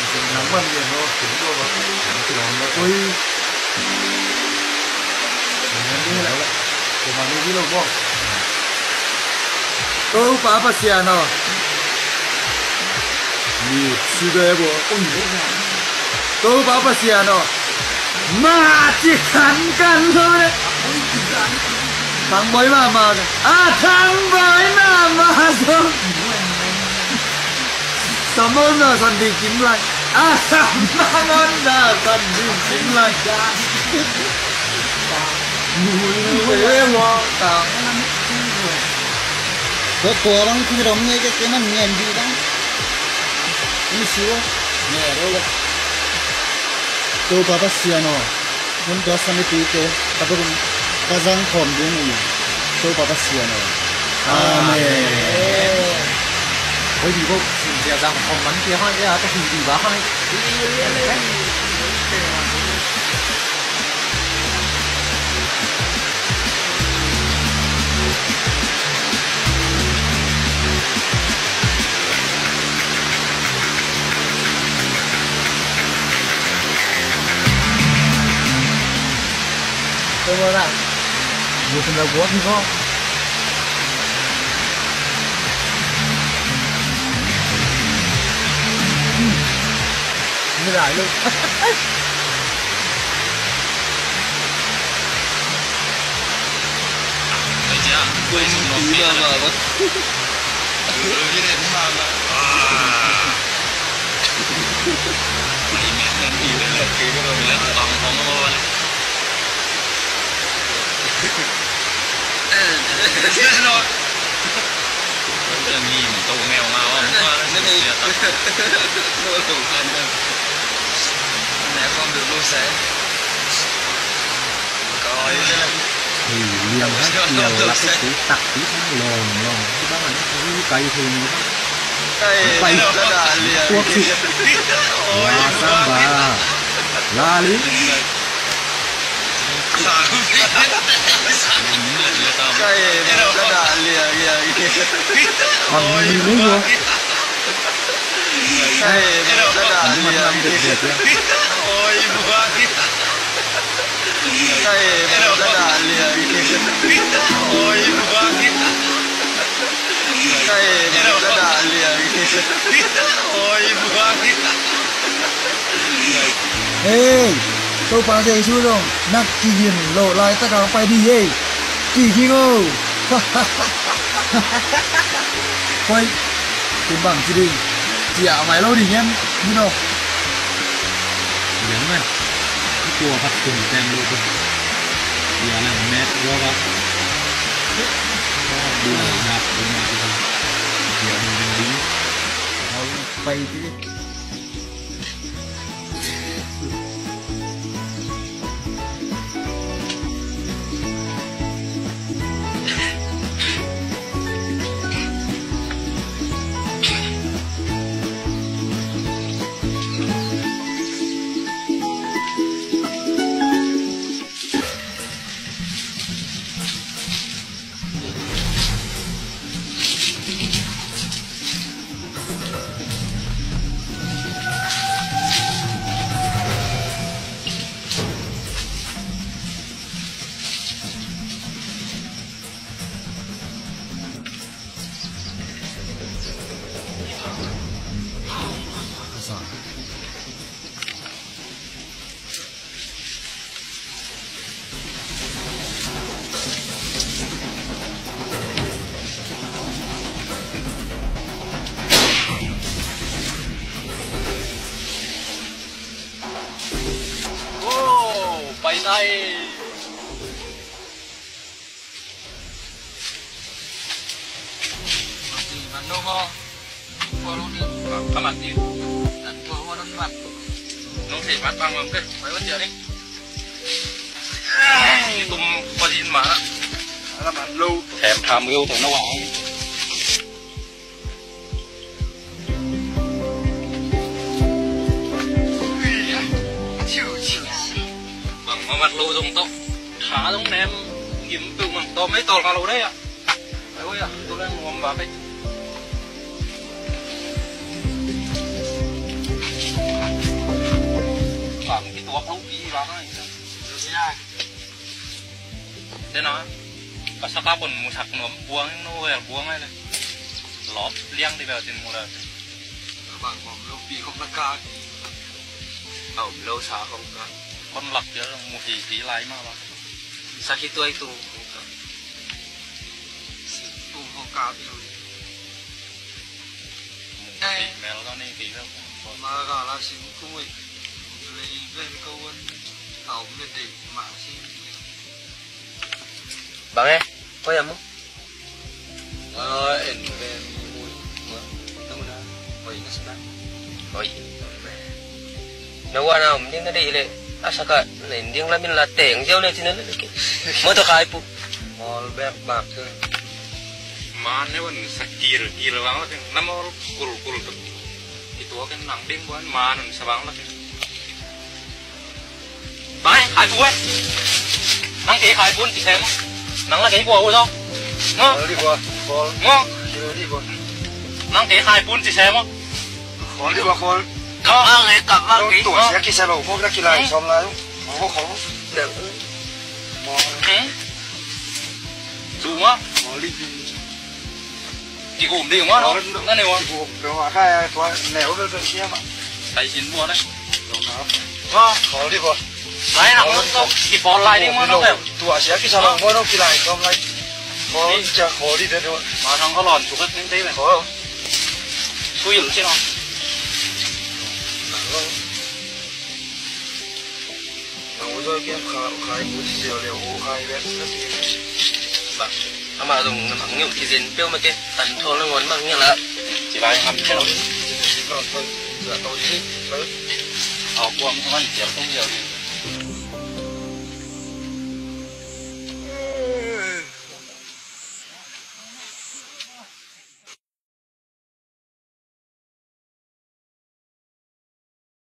Nampak dia no, kedua bapak. Itu lama. Oi. Ini lah. Kemana dia lo bos? Kau apa sih ano? Ni sudah bo. Kau apa sih ano? Majikan kan thôi. Thằng boy mà. Thằng boy mà rồi. Cảm ơn là thần đi kiếm lại. Cảm ơn là thần đi kiếm lại. Mùi ngon tao. Có tua bang khi đó nghe cái nó nghe gì đó. Ini siwa. Nghe rồi là. Tôi baba siano. Muốn đó sang đi cái. Tapi kazang khom dia ni. Tôi baba siano. Amen. Bởi vì cô xin rằng phòng bắn kia hai cái ta hình gì bá hai tôi nói là một phần đầu của thì có như lại luôn. Thấy chưa? Quên tí nữa mà vẫn. Cái này cũng mà. Mấy mét nên đi lên là cái đó mình lên toàn không có luôn. Thế rồi. Cái gì mà tàu nghèo mà không có nó đi nó đủ hơn nè con được luôn sẽ coi thì liền hết nhiều là cái tí tặc tí lồn cái đó là cái cây thì cây nó đã liền là sao bà là lý cây nó đã liền còn gì nữa không? Cây nó đã liền ôi bùa cây nó đã liền ôi bùa cây nó đã liền ôi bùa Ê, tôi phá dây xuống rồi. Nắc kỳ hiền lộ lại tất cả phải đi ê. Kỳ khi ngô. Quay. Tìm bằng chị đi. Chị ạ mày lâu đi em. Như đâu? Giống này. Cái chùa phát cùng xem luôn. Giờ là mẹ vô đó. Đưa đạp đưa mà chị thôi. Giờ mình đi. Thôi quay chứ. Bay tay qua luôn đi cả mặt đi đánh thua qua đánh mặt nó thể bắt bằng không cái phải bắt giờ đi tụm qua gì mà là bạn lâu thèm tham yêu tụi nó bảo bằng mặt lâu dùng tóc thả giống em kiếm từ mà to mấy to cả lâu đấy ạ ôi à tôi đang ngồi vào đây vào cái tuột lúc gì vào đó thế nó có sao các bọn một thằng nó buông nó về buông ấy này lóp liang đi vào trên một lần bằng một lúc bị không đắc ca lâu xa không cả con lật chứ một tí lái mà vào sao khi tôi tu không cao nhiều mẹ nó nên tí đâu mà cả là xin không ấy lấy về câu ơn tàu lên để mà xin bạn em có em không em về mũi đâu nè vậy nó sẽ rồi nếu qua nào mình đi điเลยasaka này đi làm mình là tiền giàu này thì nó mới được khai pu mall bạc bạc thôi mà nếu mình sakir vắng là năm kul itu kan nang ding buan mà nó sẽ vắng là bay khai pu ấy nang cái khai pu thì xem nang là cái bùa đâu ngon đi qua ngon đi qua nang cái khai pu thì xem khó đi qua khó có người cầm vào cái tuổi sẽ khi xe lầu không ra kỳ lại xong lại khó đẹp đúng không đi chỉ gồm đi quá nó này quá cái hóa khai thoa nẻo với cái kia mà tay chín mua đấy khó đi qua đấy nào nó kịp bỏ lại đi mà nó đều tuổi sẽ khi xe lầu nó kỳ lại xong lại khó chả khó đi thế thôi mà thằng có lòn chụp hết những thế này khó không xui rồi chứ nó nó rồi kia khai bút chiều liệu khai bé vâng mà dùng bằng nhiều thì dính tiêu mà cái tấn thô nó muốn bằng nhiều là chỉ vài hầm theo còn thôi rửa tôi đi quăng không ăn chiều không nhiều